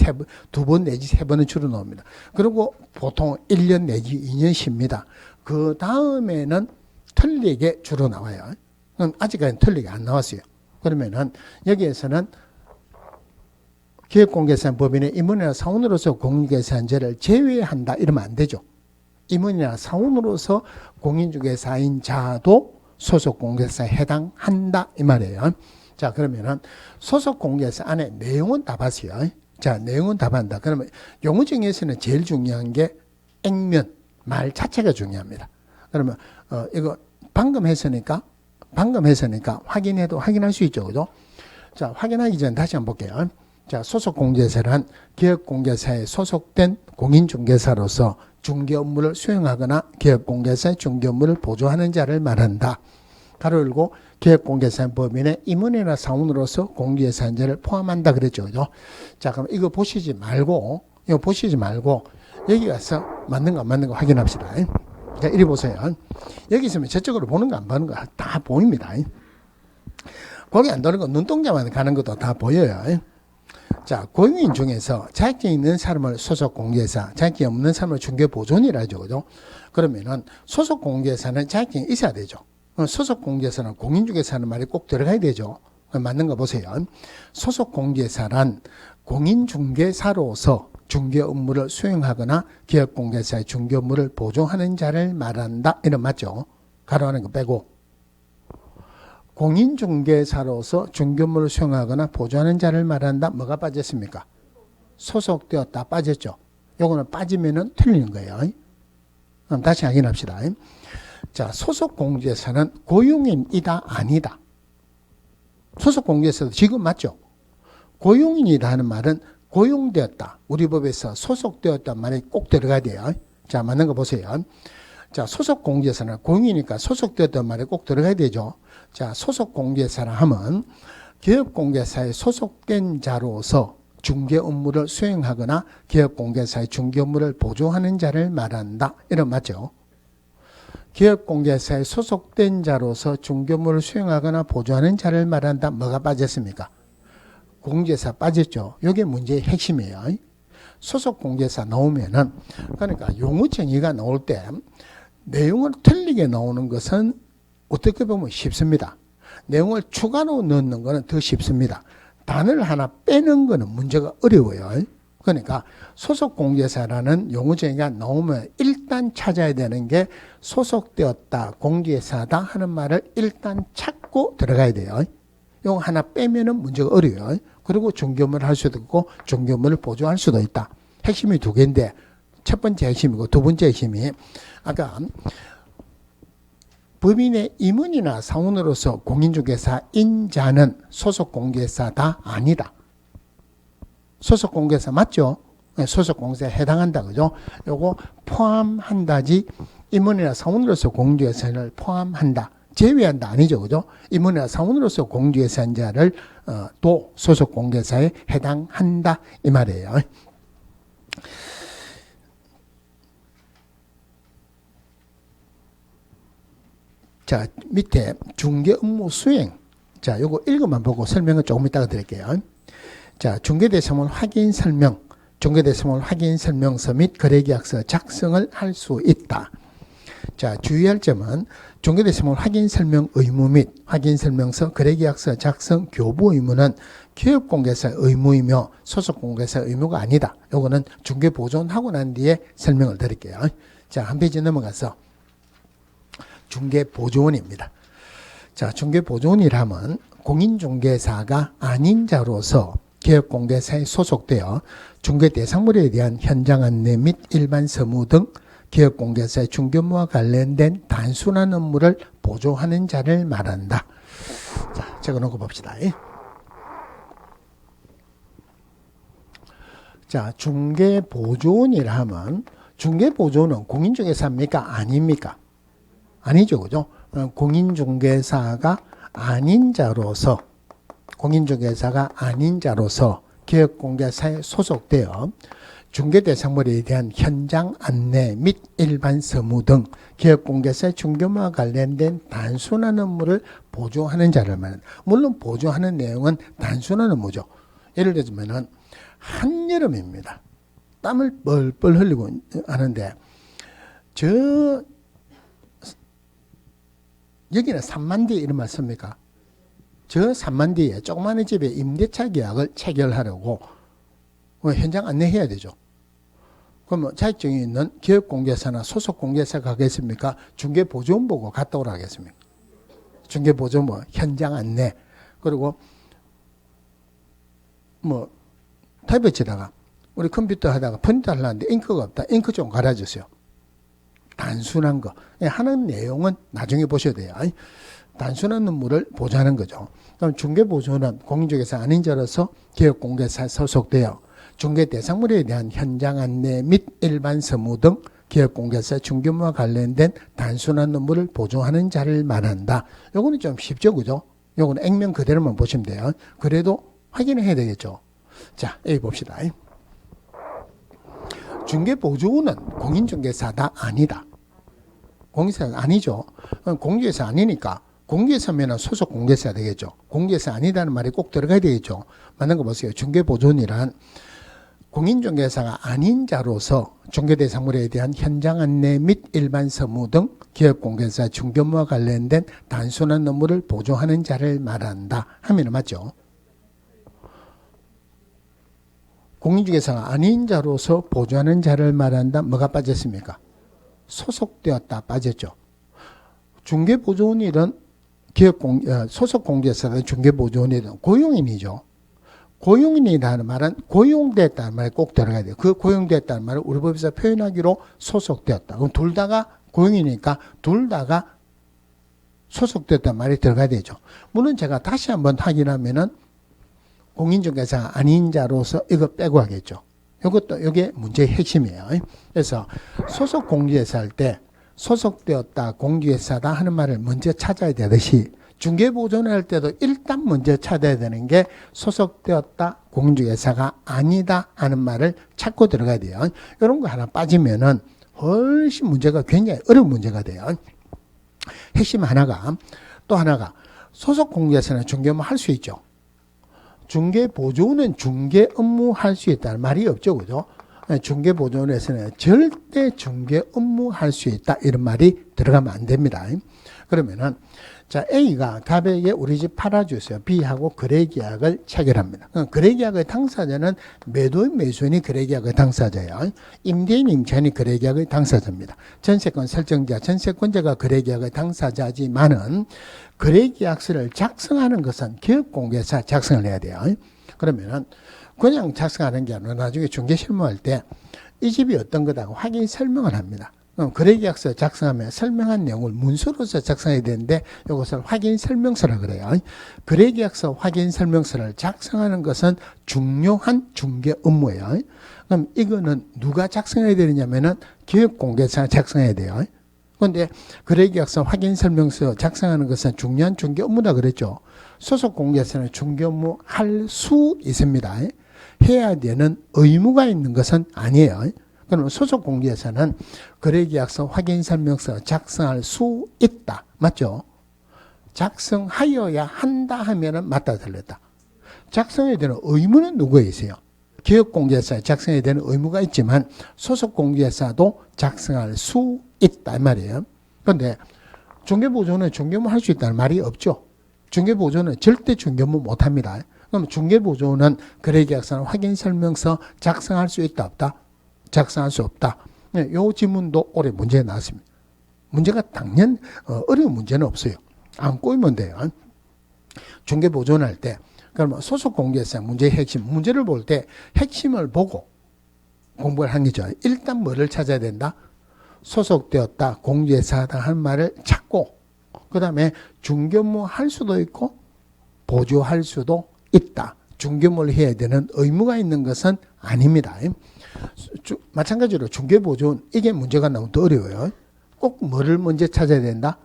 2번 내지 3번은 주로 나옵니다. 그리고 보통 1년 내지 2년 쉽니다. 그 다음에는 틀리게 주로 나와요. 아직까지는 틀리게 안 나왔어요. 그러면은 여기에서는 기업공개사 법인의 임원이나 사원으로서 공인중개사인자를 제외한다 이러면 안 되죠. 임원이나 사원으로서 공인중개사인 자도 소속 공개사에 해당한다 이 말이에요. 자, 그러면은 소속 공개사 안에 내용은 다 봤어요. 자, 내용은 다 봤다. 그러면 용어 중에서는 제일 중요한 게 액면 말 자체가 중요합니다. 그러면 이거 방금 했으니까 확인해도 확인할 수 있죠. 그죠? 자, 확인하기 전에 다시 한번 볼게요. 자, 소속 공개사란 기업 공개사에 소속된 공인중개사로서 중개 업무를 수행하거나 기업 공개사의 중개 업무를 보조하는 자를 말한다. 가로 열고 기업 공개사 법인의 임원이나 사원으로서 공개사인자를 포함한다 그랬죠. 그죠? 자, 그럼 이거 보시지 말고 여기 가서 맞는 거 안 맞는 거 확인합시다. 자, 이리 보세요. 여기 있으면 저쪽으로 보는 거 안 보는 거 다 보입니다. 거기 안 도는 거 눈동자만 가는 것도 다 보여요. 자, 고용인 중에서 자격증 있는 사람을 소속 공개사, 자격증 없는 사람을 중개보존이라 하죠. 그죠? 그러면은 소속 공개사는 자격증이 있어야 되죠. 소속 공개사는 공인중개사 하는 말이 꼭 들어가야 되죠. 맞는 거 보세요. 소속 공개사란 공인중개사로서 중개 업무를 수행하거나 기업공개사의 중개 업무를 보조하는 자를 말한다. 이런 맞죠? 가로하는 거 빼고. 공인중개사로서 중개 업무를 수행하거나 보조하는 자를 말한다. 뭐가 빠졌습니까? 소속되었다 빠졌죠. 요거는 빠지면은 틀리는 거예요. 그럼 다시 확인합시다. 자, 소속 공개사는 고용인이다 아니다. 소속 공개사도 지금 맞죠? 고용인이다 하는 말은 고용되었다. 우리 법에서 소속되었다 말이 꼭 들어가야 돼요. 자, 맞는 거 보세요. 자, 소속 공개사는 고용이니까 소속되었다 말이 꼭 들어가야 되죠. 자, 소속 공개사라 하면 기업 공개사에 소속된 자로서 중개 업무를 수행하거나 기업 공개사의 중개 업무를 보조하는 자를 말한다. 이런 맞죠? 기업 공개사에 소속된 자로서 중개 업무를 수행하거나 보조하는 자를 말한다. 뭐가 빠졌습니까? 공개사 빠졌죠. 이게 문제의 핵심이에요. 소속 공개사 나오면은, 그러니까 용어 정의가 나올 때 내용을 틀리게 나오는 것은 어떻게 보면 쉽습니다. 내용을 추가로 넣는 것은 더 쉽습니다. 단어를 하나 빼는 것은 문제가 어려워요. 그러니까 소속 공개사라는 용어 정의가 나오면 일단 찾아야 되는 게 소속되었다, 공개사다 하는 말을 일단 찾고 들어가야 돼요. 이거 하나 빼면은 문제가 어려워요. 그리고 중개업무를 할 수도 있고 중개업무를 보조할 수도 있다. 핵심이 두 개인데 첫 번째 핵심이고 두 번째 핵심이 아까 법인의 임원이나 사원으로서 공인중개사인 자는 소속 공개사다 아니다. 소속 공개사 맞죠? 소속 공개사에 해당한다. 그죠? 요거 포함한다지 임원이나 사원으로서 공인중개사를 포함한다. 제외한다 아니죠. 그죠? 임원이나 사원으로서 공인중개사인 자를 또 소속 공개사에 해당한다 이 말이에요. 자, 밑에 중개 업무 수행. 자, 요거 읽어만 보고 설명을 조금 이따가 드릴게요. 자, 중개대상물 확인 설명, 중개대상물 확인 설명서 및 거래계약서 작성을 할 수 있다. 자, 주의할 점은 중개대상물 확인 설명 의무 및 확인 설명서 거래계약서 작성 교부 의무는 기업공개사 의무이며 소속공개사 의무가 아니다. 요거는 중개보존하고 난 뒤에 설명을 드릴게요. 자, 한 페이지 넘어가서 중개보조원입니다. 자, 중개보조원이라면 공인중개사가 아닌 자로서 기업공개사에 소속되어 중개대상물에 대한 현장 안내 및 일반 서무 등 기업공개사의 중개업무와 관련된 단순한 업무를 보조하는 자를 말한다. 자, 적어놓고 봅시다. 자, 중개보조원이라 하면 중개보조원은 공인중개사입니까? 아닙니까? 아니죠. 그죠? 공인중개사가 아닌 자로서 기업공개사에 소속되어 중개대상물에 대한 현장 안내 및 일반 서무 등 기업공개사의 중개업무와 관련된 단순한 업무를 보조하는 자를 말합니다. 물론 보조하는 내용은 단순한 업무죠. 예를 들자면은 한여름입니다. 땀을 뻘뻘 흘리고 하는데 여기는 3만 뒤에 이런 말 씁니까? 저 3만 뒤에 조그마한 집에 임대차 계약을 체결하려고 현장 안내해야 되죠. 그러면 자격증이 있는 기업공개사나 소속공개사가 하겠습니까? 중개보조원 보고 갔다 오라 하겠습니까? 중개보조원 현장 안내. 그리고 타입치다가 우리 컴퓨터 하다가 프린트 하려는데 잉크가 없다. 잉크 좀 갈아주세요. 단순한 거. 하는 내용은 나중에 보셔야 돼요. 단순한 업무를 보조하는 거죠. 그럼 중개보조는 공인중개사 아닌 자로서 기업공개사에 소속되어 중개대상물에 대한 현장 안내 및 일반 서무 등 기업공개사 중개업무와 관련된 단순한 업무를 보조하는 자를 말한다. 요거는 좀 쉽죠. 그죠? 요거는 액면 그대로만 보시면 돼요. 그래도 확인을 해야 되겠죠. 자, 여기 봅시다. 중개보조원은 공인중개사다 아니다. 공인중개사가 아니죠. 공인중개사 아니니까 공개사면 소속 공개사 되겠죠. 공개사 아니다는 말이 꼭 들어가야 되겠죠. 맞는 거 보세요. 중개보존이란 공인중개사가 아닌 자로서 중개대상물에 대한 현장 안내 및 일반 서무 등 기업공개사 중개업무와 관련된 단순한 업무를 보조하는 자를 말한다 하면 맞죠. 공인중개사가 아닌 자로서 보조하는 자를 말한다. 뭐가 빠졌습니까? 소속되었다 빠졌죠. 중개보조원이든 소속공개사든 중개보조원이든 고용인이죠. 고용인이라는 말은 고용됐다는 말이 꼭 들어가야 돼요. 그 고용됐다는 말을 우리 법에서 표현하기로 소속되었다. 그럼 둘 다가 고용이니까 둘 다가 소속됐다는 말이 들어가야 되죠. 물론 제가 다시 한번 확인하면은 공인중개사가 아닌 자로서 이거 빼고 하겠죠. 이게 문제의 핵심이에요. 그래서 소속 공개사 할 때 소속되었다, 공개사다 하는 말을 먼저 찾아야 되듯이 중개보존을 할 때도 일단 먼저 찾아야 되는 게 소속되었다, 공인중개사가 아니다 하는 말을 찾고 들어가야 돼요. 이런 거 하나 빠지면은 훨씬 문제가 굉장히 어려운 문제가 돼요. 핵심 하나가 또 하나가 소속 공개사는 중개업무 할 수 있죠. 중개보조원은 중개 업무 할 수 있다는 말이 없죠. 그죠? 중개보조원에서는 절대 중개 업무 할 수 있다. 이런 말이 들어가면 안 됩니다. 그러면은, 자, A가 갑에게 우리 집 팔아주세요. B하고 거래계약을 체결합니다. 거래계약의 당사자는 매도인, 매수인이 거래계약의 당사자예요. 임대인, 임차인이 거래계약의 당사자입니다. 전세권 설정자, 전세권자가 거래계약의 당사자지만은 거래계약서를 작성하는 것은 기업공개사 작성을 해야 돼요. 그러면은 그냥 작성하는 게 아니라 나중에 중개 실무할 때 이 집이 어떤 거다고 확인 설명을 합니다. 거래계약서 작성하면 설명한 내용을 문서로서 작성해야 되는데 이것을 확인 설명서라 그래요. 거래계약서 확인 설명서를 작성하는 것은 중요한 중개 업무예요. 그럼 이거는 누가 작성해야 되느냐면은 기업공개사가 작성해야 돼요. 그런데 거래계약서 확인 설명서 작성하는 것은 중요한 중개 업무다 그랬죠. 소속 공개사는 중개 업무 할 수 있습니다. 해야 되는 의무가 있는 것은 아니에요. 그럼 소속 공개사는 거래계약서 확인 설명서 작성할 수 있다. 맞죠? 작성하여야 한다 하면은 맞다 틀렸다. 작성해야 되는 의무는 누구에 있어요? 기업공개사에 작성해야 되는 의무가 있지만 소속 공개사도 작성할 수 있다 이 말이에요. 그런데 중개보조는 중개업무 할 수 있다는 말이 없죠. 중개보조는 절대 중개업무 못합니다. 그럼 중개보조는 거래계약서나 확인설명서 작성할 수 있다 없다? 작성할 수 없다. 이 질문도 올해 문제에 나왔습니다. 문제가 당연 어려운 문제는 없어요. 안 꼬이면 돼요. 중개보조할 때 그러면 소속공개사 문제의 핵심, 문제를 볼 때 핵심을 보고 공부를 한 거죠. 일단 뭐를 찾아야 된다? 소속되었다, 공개사다 한 말을 찾고 그 다음에 중개업무 할 수도 있고 보조할 수도 있다. 중개업무를 해야 되는 의무가 있는 것은 아닙니다. 마찬가지로 중개보조는 이게 문제가 너무 더 어려워요. 꼭 뭐를 먼저 찾아야 된다?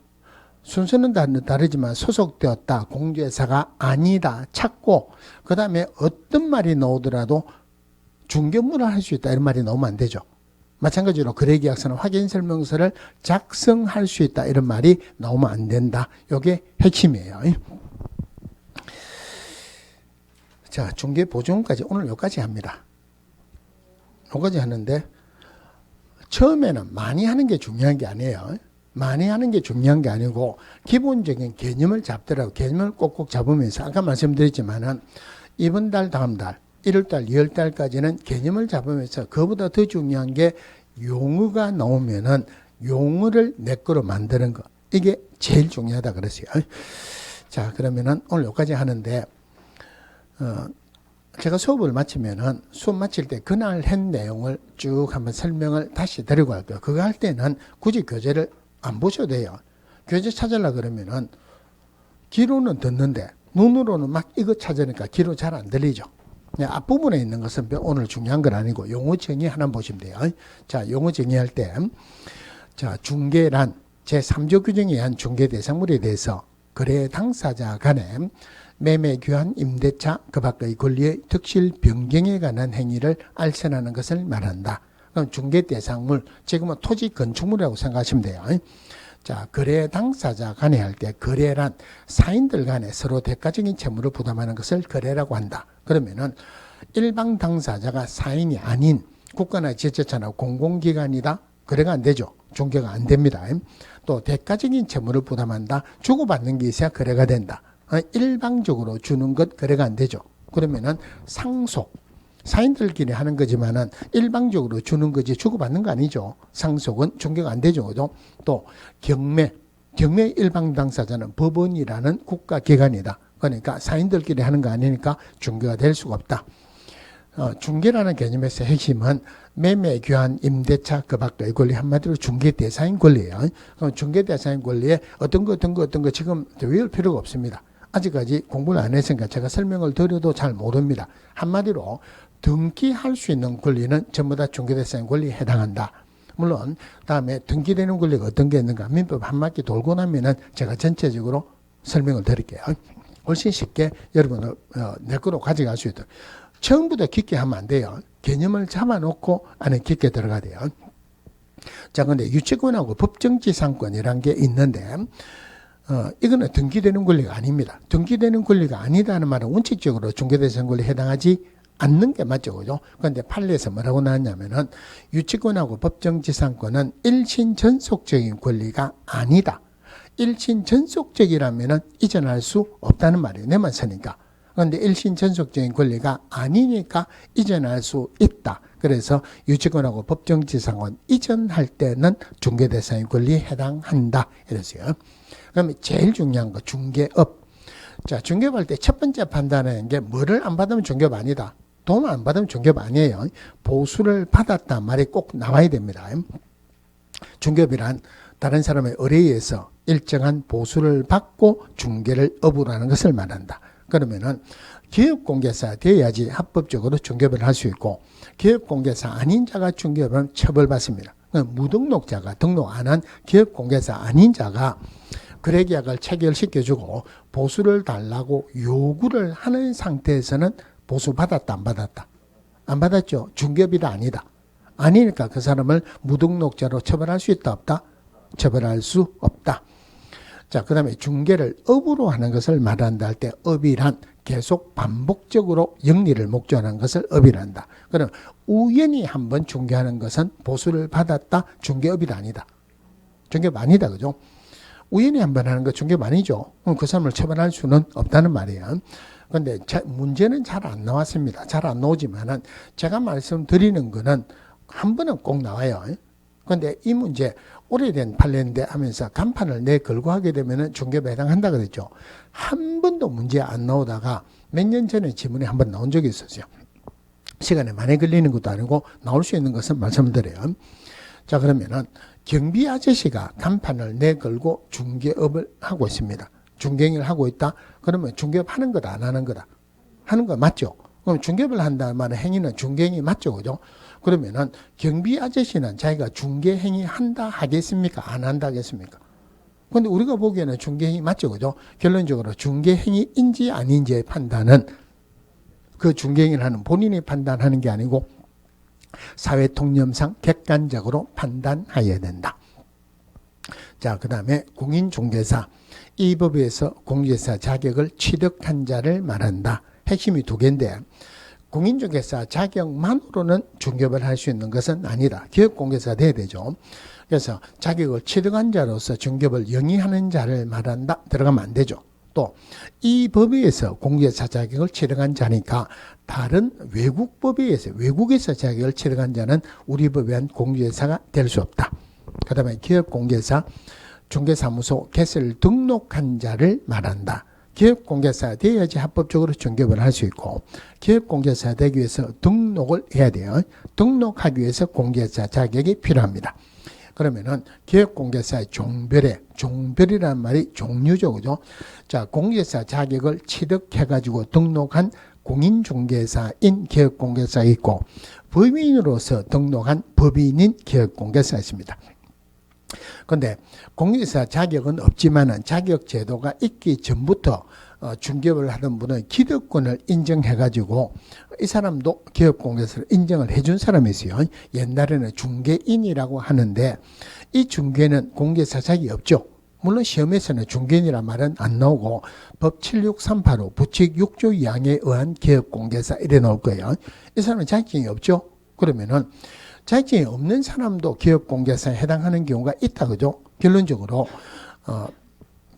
순서는 다르지만 소속되었다, 공개사가 아니다 찾고 그 다음에 어떤 말이 나오더라도 중개업무를 할 수 있다 이런 말이 나오면 안 되죠. 마찬가지로 거래계약서는 확인설명서를 작성할 수 있다 이런 말이 나오면 안 된다. 이게 핵심이에요. 자, 중개보조원까지 오늘 여기까지 합니다. 여기까지 하는데 처음에는 많이 하는 게 중요한 게 아니에요. 많이 하는 게 중요한 게 아니고 기본적인 개념을 잡더라도 개념을 꼭꼭 잡으면서 아까 말씀드렸지만은 이번 달 다음 달 1월달 2월달까지는 개념을 잡으면서 그보다 더 중요한 게 용어가 나오면은 용어를 내 거로 만드는 거 이게 제일 중요하다 그랬어요. 자, 그러면은 오늘 여기까지 하는데 제가 수업을 마치면은 수업 마칠 때 그날 한 내용을 쭉 한번 설명을 다시 드리고 할 거예요. 그거 할 때는 굳이 교재를 안 보셔도 돼요. 교재 찾으려고 그러면은 귀로는 듣는데 눈으로는 막 이거 찾으니까 귀로 잘 안 들리죠. 앞부분에 있는 것은 오늘 중요한 건 아니고 용어 정의 하나 보시면 돼요. 자, 용어 정의할 때 자, 중개란 제3조 규정에 의한 중개 대상물에 대해서 거래 당사자 간에 매매, 교환, 임대차, 그 밖의 권리의 특실 변경에 관한 행위를 알선하는 것을 말한다. 그럼 중개 대상물, 지금은 토지 건축물이라고 생각하시면 돼요. 자, 거래 당사자 간에 할 때 거래란 사인들 간에 서로 대가적인 채무를 부담하는 것을 거래라고 한다. 그러면은 일방 당사자가 사인이 아닌 국가나 지자체나 공공기관이다. 거래가 안 되죠. 중개가 안 됩니다. 또 대가적인 채무를 부담한다. 주고받는 게 있어야 거래가 된다. 일방적으로 주는 것 거래가 안 되죠. 그러면은 상속. 사인들끼리 하는 거지만은 일방적으로 주는 거지 주고받는 거 아니죠. 상속은 중개가 안 되죠. 그죠? 또 경매 일방 당사자는 법원이라는 국가기관이다. 그러니까 사인들끼리 하는 거 아니니까 중개가 될 수가 없다. 중개라는 개념에서 핵심은 매매, 교환, 임대차, 그 밖의 권리, 한마디로 중개 대상인 권리예요. 중개 대상인 권리에 어떤 거 지금 외울 필요가 없습니다. 아직까지 공부를 안 했으니까 제가 설명을 드려도 잘 모릅니다. 한마디로 등기할 수 있는 권리는 전부 다 중개 대상인 권리에 해당한다. 물론 다음에 등기되는 권리가 어떤 게 있는가 민법 한 바퀴 돌고 나면은 제가 전체적으로 설명을 드릴게요. 훨씬 쉽게 여러분을 내 거로 가져갈 수 있도록. 처음부터 깊게 하면 안 돼요. 개념을 잡아놓고 안에 깊게 들어가야 돼요. 자, 근데 유치권하고 법정지상권이란 게 있는데 이거는 등기되는 권리가 아닙니다. 등기되는 권리가 아니다는 말은 원칙적으로 중개대상 권리에 해당하지 않는 게 맞죠. 그죠? 그런데 판례에서 뭐라고 나왔냐면은 유치권하고 법정지상권은 일신전속적인 권리가 아니다. 일신전속적이라면은 이전할 수 없다는 말이에요. 내만 쓰니까. 그런데 일신전속적인 권리가 아니니까 이전할 수 있다. 그래서 유치권하고 법정지상권 이전할 때는 중개대상의 권리에 해당한다. 이랬어요. 그러면 제일 중요한 거 중개업. 자, 중개업 할 때 첫 번째 판단하는 게 뭐를 안 받으면 중개업 아니다. 돈 안 받으면 중개업 아니에요. 보수를 받았다 말이 꼭 나와야 됩니다. 중개업이란 다른 사람의 의뢰에서 일정한 보수를 받고 중개를 업으로 하는 것을 말한다. 그러면은 기업공개사 돼야지 합법적으로 중개업을 할 수 있고 기업공개사 아닌 자가 중개업은 처벌받습니다. 무등록자가 등록 안 한 기업공개사 아닌 자가 거래계약을 체결시켜주고 보수를 달라고 요구를 하는 상태에서는 보수 받았다 안 받았다? 안 받았죠. 중개업이다 아니다. 아니니까 그 사람을 무등록자로 처벌할 수 있다 없다? 처벌할 수 없다. 자, 그 다음에 중개를 업으로 하는 것을 말한다 할 때 업이란 계속 반복적으로 영리를 목적하는 것을 업이란다. 그럼 우연히 한번 중개하는 것은 보수를 받았다 중개업이다 아니다. 중개업 아니다. 그죠? 우연히 한번 하는 거 중개업 아니죠. 그럼 그 사람을 처벌할 수는 없다는 말이에요. 그런데 문제는 잘 안 나왔습니다. 잘 안 나오지만은 제가 말씀드리는 거는 한 번은 꼭 나와요. 그런데 이 문제 오래된 판례인데 하면서 간판을 내걸고 하게 되면은 중개업에 해당한다 그랬죠. 한 번도 문제 안 나오다가 몇 년 전에 지문에 한 번 나온 적이 있었어요. 시간에 많이 걸리는 것도 아니고 나올 수 있는 것은 말씀드려요. 자, 그러면은 경비 아저씨가 간판을 내걸고 중개업을 하고 있습니다. 중개행위를 하고 있다. 그러면 중개업 하는 거다 안 하는 거다? 하는 거 맞죠? 그럼 중개업을 한다는 말은 행위는 중개행위 맞죠? 그죠? 그러면은 경비 아저씨는 자기가 중개행위 한다 하겠습니까? 안 한다 하겠습니까? 그런데 우리가 보기에는 중개행위 맞죠? 그죠? 결론적으로 중개행위인지 아닌지의 판단은 그 중개행위를 하는 본인이 판단하는 게 아니고 사회통념상 객관적으로 판단해야 된다. 자, 그 다음에 공인중개사. 이 법에서 공인중개사 자격을 취득한 자를 말한다. 핵심이 두 개인데 공인중개사 자격만으로는 중개업을 할 수 있는 것은 아니다. 기업공개사가 돼야 되죠. 그래서 자격을 취득한 자로서 중개업을 영위하는 자를 말한다. 들어가면 안 되죠. 또 이 법에서 공개사 자격을 취득한 자니까 다른 외국 법에 의해서 외국에서 자격을 취득한 자는 우리 법에 의한 공개사가 될 수 없다. 그 다음에 기업공개사 중개사무소 개설을 등록한 자를 말한다. 기업공개사 되어야지 합법적으로 중개업을 할 수 있고 기업공개사 되기 위해서 등록을 해야 돼요. 등록하기 위해서 공개사 자격이 필요합니다. 그러면은 기업공개사의 종별이라는 말이 종류죠. 그죠? 자, 공개사 자격을 취득해가지고 등록한 공인중개사인 기업공개사 있고 법인으로서 등록한 법인인 기업공개사 있습니다. 그런데 공개사 자격은 없지만은 자격 제도가 있기 전부터 중개업을 하던 분은 기득권을 인정해가지고 이 사람도 기업공개사를 인정을 해준 사람이 있어요. 옛날에는 중개인이라고 하는데 이 중개는 공개사 자격이 없죠. 물론 시험에서는 중개인이란 말은 안 나오고 법 76385 부칙 6조 2항에 의한 기업공개사 이래 나올 거예요. 이 사람은 자격증이 없죠. 그러면은 자격증이 없는 사람도 기업공개사에 해당하는 경우가 있다 그죠. 결론적으로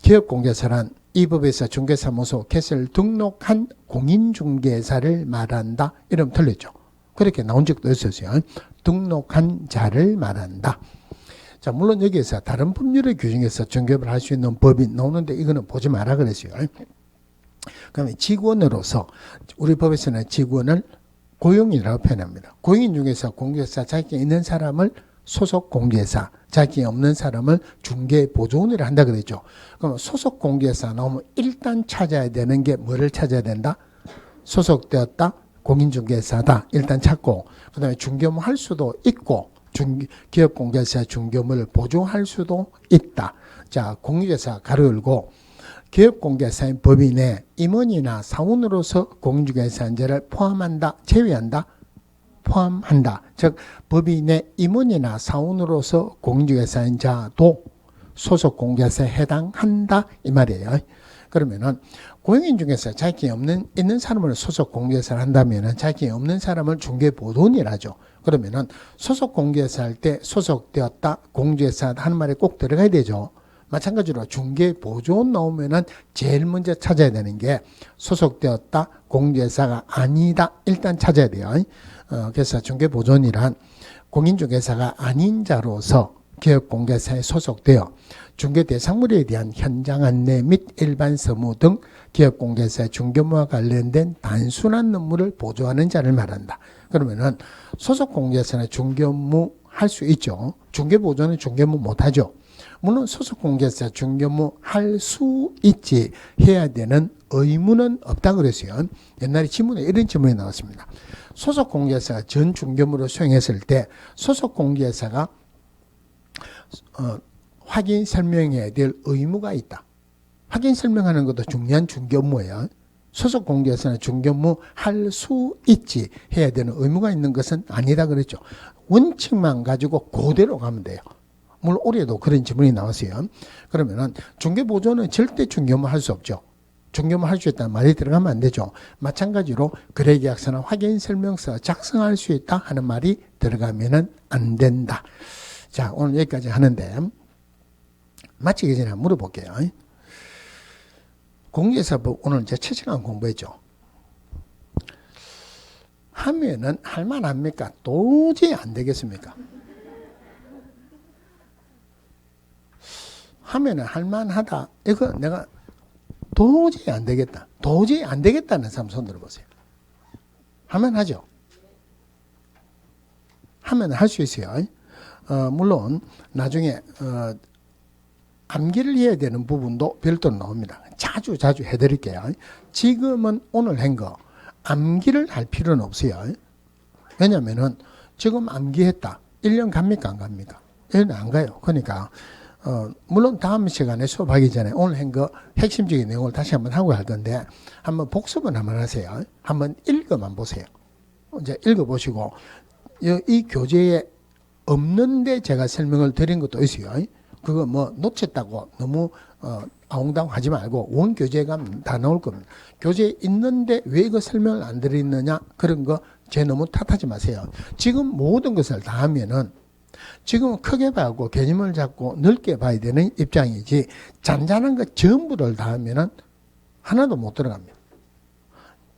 기업공개사란 이 법에서 중개사무소 개설 등록한 공인중개사를 말한다. 이러면 틀렸죠. 그렇게 나온 적도 있었어요. 등록한 자를 말한다. 자, 물론 여기에서 다른 법률의 규정에서 중개업을 할 수 있는 법이 나오는데 이거는 보지 마라 그랬어요. 그러면 직원으로서 우리 법에서는 직원을 고용이라고 표현합니다. 고용인 중에서 공개사 자격이 있는 사람을 소속 공개사, 자격이 없는 사람을 중개 보조원이라 한다 그랬죠. 그럼 소속 공개사 나오면 일단 찾아야 되는 게 뭐를 찾아야 된다? 소속되었다, 공인중개사다. 일단 찾고 그 다음에 중개업을 할 수도 있고 기업공개사 중개업을 보조할 수도 있다. 자, 공인중개사 가로 열고 기업공개사인 법인에 임원이나 사원으로서 공인중개사인자를 포함한다, 제외한다? 포함한다. 즉 법인의 임원이나 사원으로서 공인중개사인자도 소속 공개사에 해당한다 이 말이에요. 그러면은 공인중개사 자격이 있는 사람을 소속 공개사를 한다면은 자격이 없는 사람을 중개보도원이라죠. 그러면은 소속 공개사 할 때 소속되었다 공인중개사 하는 말이 꼭 들어가야 되죠. 마찬가지로 중개보조원 나오면은 제일 먼저 찾아야 되는 게 소속되었다 공인중개사가 아니다 일단 찾아야 돼요. 그래서 중개보조원이란 공인중개사가 아닌 자로서 기업공개사에 소속되어 중개대상물에 대한 현장 안내 및 일반 서무 등 기업공개사의 중개무와 관련된 단순한 업무를 보조하는 자를 말한다. 그러면은 소속공개사는 중개업무 할 수 있죠. 중개보조는 중개업무 못하죠. 물론 소속공개사 중개업무 할 수 있지 해야 되는 의무는 없다 그랬어요. 옛날에 지문에 이런 질문이 나왔습니다. 소속공개사가 전 중개업무를 수행했을 때 소속공개사가 확인 설명해야 될 의무가 있다. 확인 설명하는 것도 중요한 중개업무예요. 소속 공개사는 중개업무 할 수 있지 해야 되는 의무가 있는 것은 아니다 그랬죠. 원칙만 가지고 그대로 가면 돼요. 물론 올해도 그런 질문이 나왔어요. 그러면은 중개보조는 절대 중개업무 할 수 없죠. 중개업무 할 수 있다는 말이 들어가면 안 되죠. 마찬가지로 거래계약서나 확인설명서 작성할 수 있다 하는 말이 들어가면은 안 된다. 자, 오늘 여기까지 하는데 마치기 전에 물어볼게요. 공개사법 오늘 이제 7시간 공부했죠. 하면은 할만합니까? 도저히 안 되겠습니까? 하면은 할만하다. 이거 내가 도저히 안 되겠다. 도저히 안 되겠다는 사람 손 들어보세요. 하면 하죠. 하면 할 수 있어요. 물론 나중에 암기를 해야 되는 부분도 별도로 나옵니다. 자주 해드릴게요. 지금은 오늘 한 거 암기를 할 필요는 없어요. 왜냐면은 지금 암기했다. 1년 갑니까 안 갑니까? 1년 안 가요. 그러니까 물론 다음 시간에 수업하기 전에 오늘 한 거 핵심적인 내용을 다시 한번 하고 할 건데 한번 복습은 한번 하세요. 한번 읽어만 보세요. 이제 읽어보시고 이 교재에 없는데 제가 설명을 드린 것도 있어요. 그거 뭐 놓쳤다고 너무 아웅다웅 하지 말고 원 교재가 다 나올 겁니다. 교재에 있는데 왜 이거 설명을 안 드리느냐 그런 거 제 너무 탓하지 마세요. 지금 모든 것을 다 하면은 지금 크게 봐고 개념을 잡고 넓게 봐야 되는 입장이지 잔잔한 것 전부를 다 하면은 하나도 못 들어갑니다.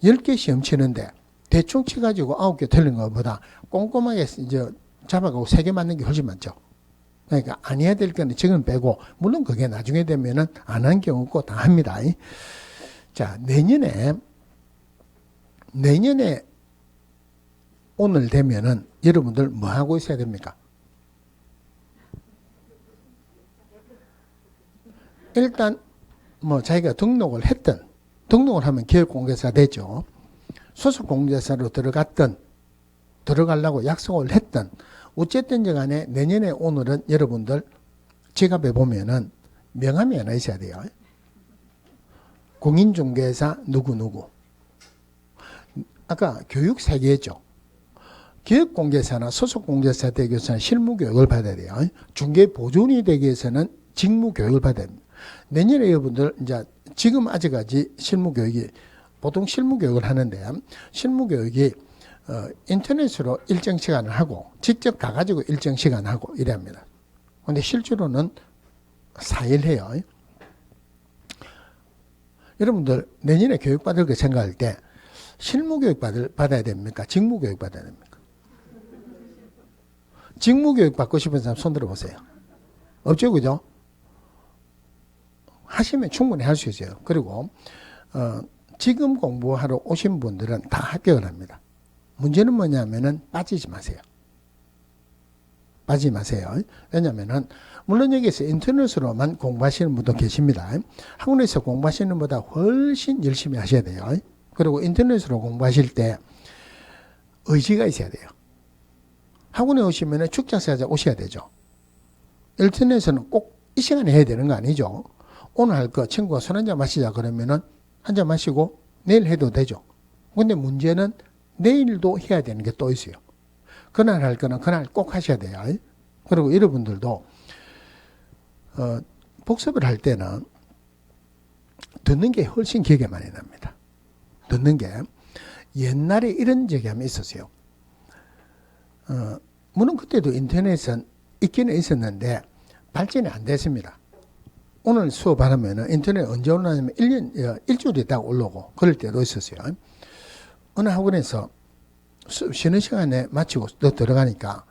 10개 시험 치는데 대충 치가지고 9개 틀린 것보다 꼼꼼하게 이제 잡아가고 3개 맞는 게 훨씬 많죠. 그러니까 안 해야 될 거는 지금 빼고 물론 그게 나중에 되면은 안 한 경우 있고 다 합니다. 자, 내년에 오늘 되면은 여러분들 뭐 하고 있어야 됩니까? 일단 뭐 자기가 등록을 하면 기업공개사 되죠. 소속 공개사로 들어가려고 약속을 했던 어쨌든 간에 내년에 오늘은 여러분들 지갑에 보면은 명함이 하나 있어야 돼요. 공인중개사 누구누구. 아까 교육 3개였죠. 기획공개사나 소속공개사 되기 위해서는 실무교육을 받아야 돼요. 중개보존이 되기 위해서는 직무교육을 받아야 됩니다. 내년에 여러분들 이제 지금 아직까지 실무교육이 보통 실무교육을 하는데 실무교육이 인터넷으로 일정 시간을 하고 직접 가가지고 일정 시간 하고 이래 합니다. 근데 실제로는 4일 해요. 여러분들 내년에 교육받을 거 생각할 때 실무교육 받아야 됩니까? 직무교육 받아야 됩니까? 직무교육 받고 싶은 사람 손 들어보세요. 없죠, 그죠? 하시면 충분히 할 수 있어요. 그리고 지금 공부하러 오신 분들은 다 합격을 합니다. 문제는 뭐냐면은 빠지지 마세요. 빠지지 마세요. 왜냐면은 물론 여기서 인터넷으로만 공부하시는 분도 계십니다. 학원에서 공부하시는 것보다 훨씬 열심히 하셔야 돼요. 그리고 인터넷으로 공부하실 때 의지가 있어야 돼요. 학원에 오시면 축작사자 오셔야 되죠. 인터넷에서는 꼭 이 시간에 해야 되는 거 아니죠. 오늘 할 거 친구가 술 한잔 마시자 그러면은 한잔 마시고 내일 해도 되죠. 근데 문제는 내일도 해야 되는 게 또 있어요. 그날 할 거는 그날 꼭 하셔야 돼요. 그리고 여러분들도 복습을 할 때는 듣는 게 훨씬 기억에 많이 납니다. 듣는 게 옛날에 이런 적이 한번 있었어요. 물론 그때도 인터넷은 있기는 있었는데 발전이 안 됐습니다. 오늘 수업하면 인터넷 언제 올라오냐면 일주일 있다가 올라오고 그럴 때도 있었어요. 어느 학원에서 쉬는 시간에 마치고 또 들어가니까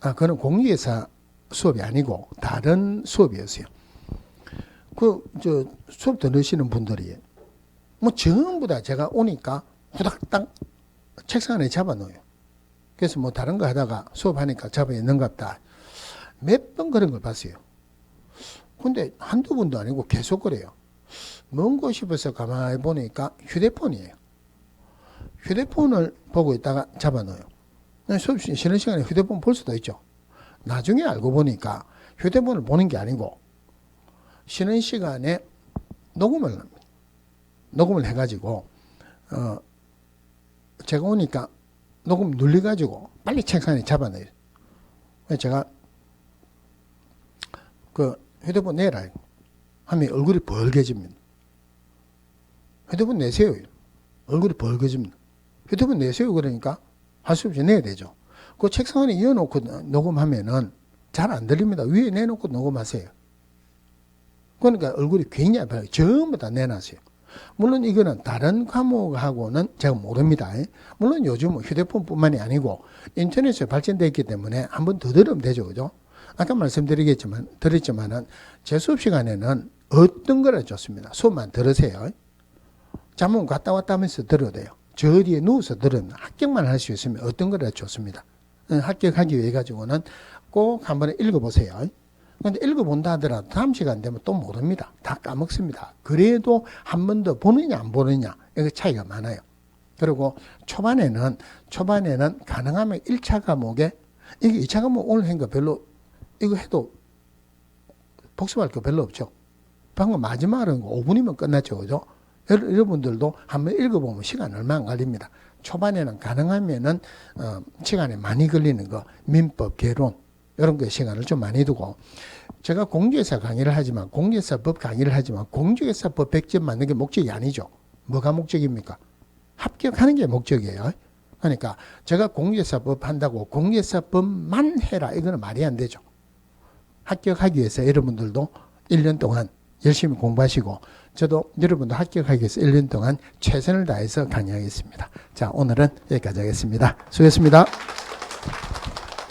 그건 공유회사 수업이 아니고 다른 수업이었어요. 수업 들으시는 분들이 뭐 전부 다 제가 오니까 후닥닥 책상 안에 잡아놓어요. 그래서 뭐 다른 거 하다가 수업하니까 잡아있는갑다. 몇 번 그런 걸 봤어요. 근데 한두 번도 아니고 계속 그래요. 뭔가 싶어서 가만히 보니까 휴대폰이에요. 휴대폰을 보고 있다가 잡아놓어요. 수업 쉬는 시간에 휴대폰 볼 수도 있죠. 나중에 알고 보니까 휴대폰을 보는 게 아니고 쉬는 시간에 녹음을 합니다. 녹음을 해가지고 제가 오니까 녹음 눌려가지고 빨리 책상에 잡아놔요. 제가 휴대폰 내라 하면 얼굴이 벌개집니다. 휴대폰 내세요. 얼굴이 벌개집니다. 휴대폰 내세요 그러니까 할 수 없이 내야 되죠. 그 책상 안에 이어놓고 녹음하면은 잘 안 들립니다. 위에 내놓고 녹음하세요. 그러니까 얼굴이 굉장히 벌어요. 전부 다 내놨어요. 물론 이거는 다른 과목하고는 제가 모릅니다. 물론 요즘은 휴대폰뿐만이 아니고 인터넷에 발전되어 있기 때문에 한 번 더 들으면 되죠. 그죠? 아까 드렸지만은 제 수업 시간에는 어떤 거라 좋습니다. 수업만 들으세요. 잠은 갔다 왔다 하면서 들어도 돼요. 저 어디에 누워서 들으면 합격만 할 수 있으면 어떤 거라 좋습니다. 합격하기 위해 가지고는 꼭 한번 읽어보세요. 근데 읽어본다 하더라도 다음 시간 되면 또 모릅니다. 다 까먹습니다. 그래도 한 번 더 보느냐 안 보느냐 이거 차이가 많아요. 그리고 초반에는 가능하면 1차 과목에 이게 2차 과목 오늘 한 거 별로 이거 해도 복습할 거 별로 없죠. 방금 마지막으로 5분이면 끝났죠. 그죠? 여러분들도 한번 읽어보면 시간 얼마 안 걸립니다. 초반에는 가능하면은 시간이 많이 걸리는 거 민법, 개론 이런 거에 시간을 좀 많이 두고 제가 공주회사 강의를 하지만 공주회사법 강의를 하지만 공주회사법 100점 맞는 게 목적이 아니죠. 뭐가 목적입니까? 합격하는 게 목적이에요. 그러니까 제가 공주회사법 한다고 공주회사법만 해라 이거는 말이 안 되죠. 합격하기 위해서 여러분들도 1년 동안 열심히 공부하시고 저도 여러분도 합격하기 위해서 1년 동안 최선을 다해서 강의하겠습니다. 자, 오늘은 여기까지 하겠습니다. 수고했습니다.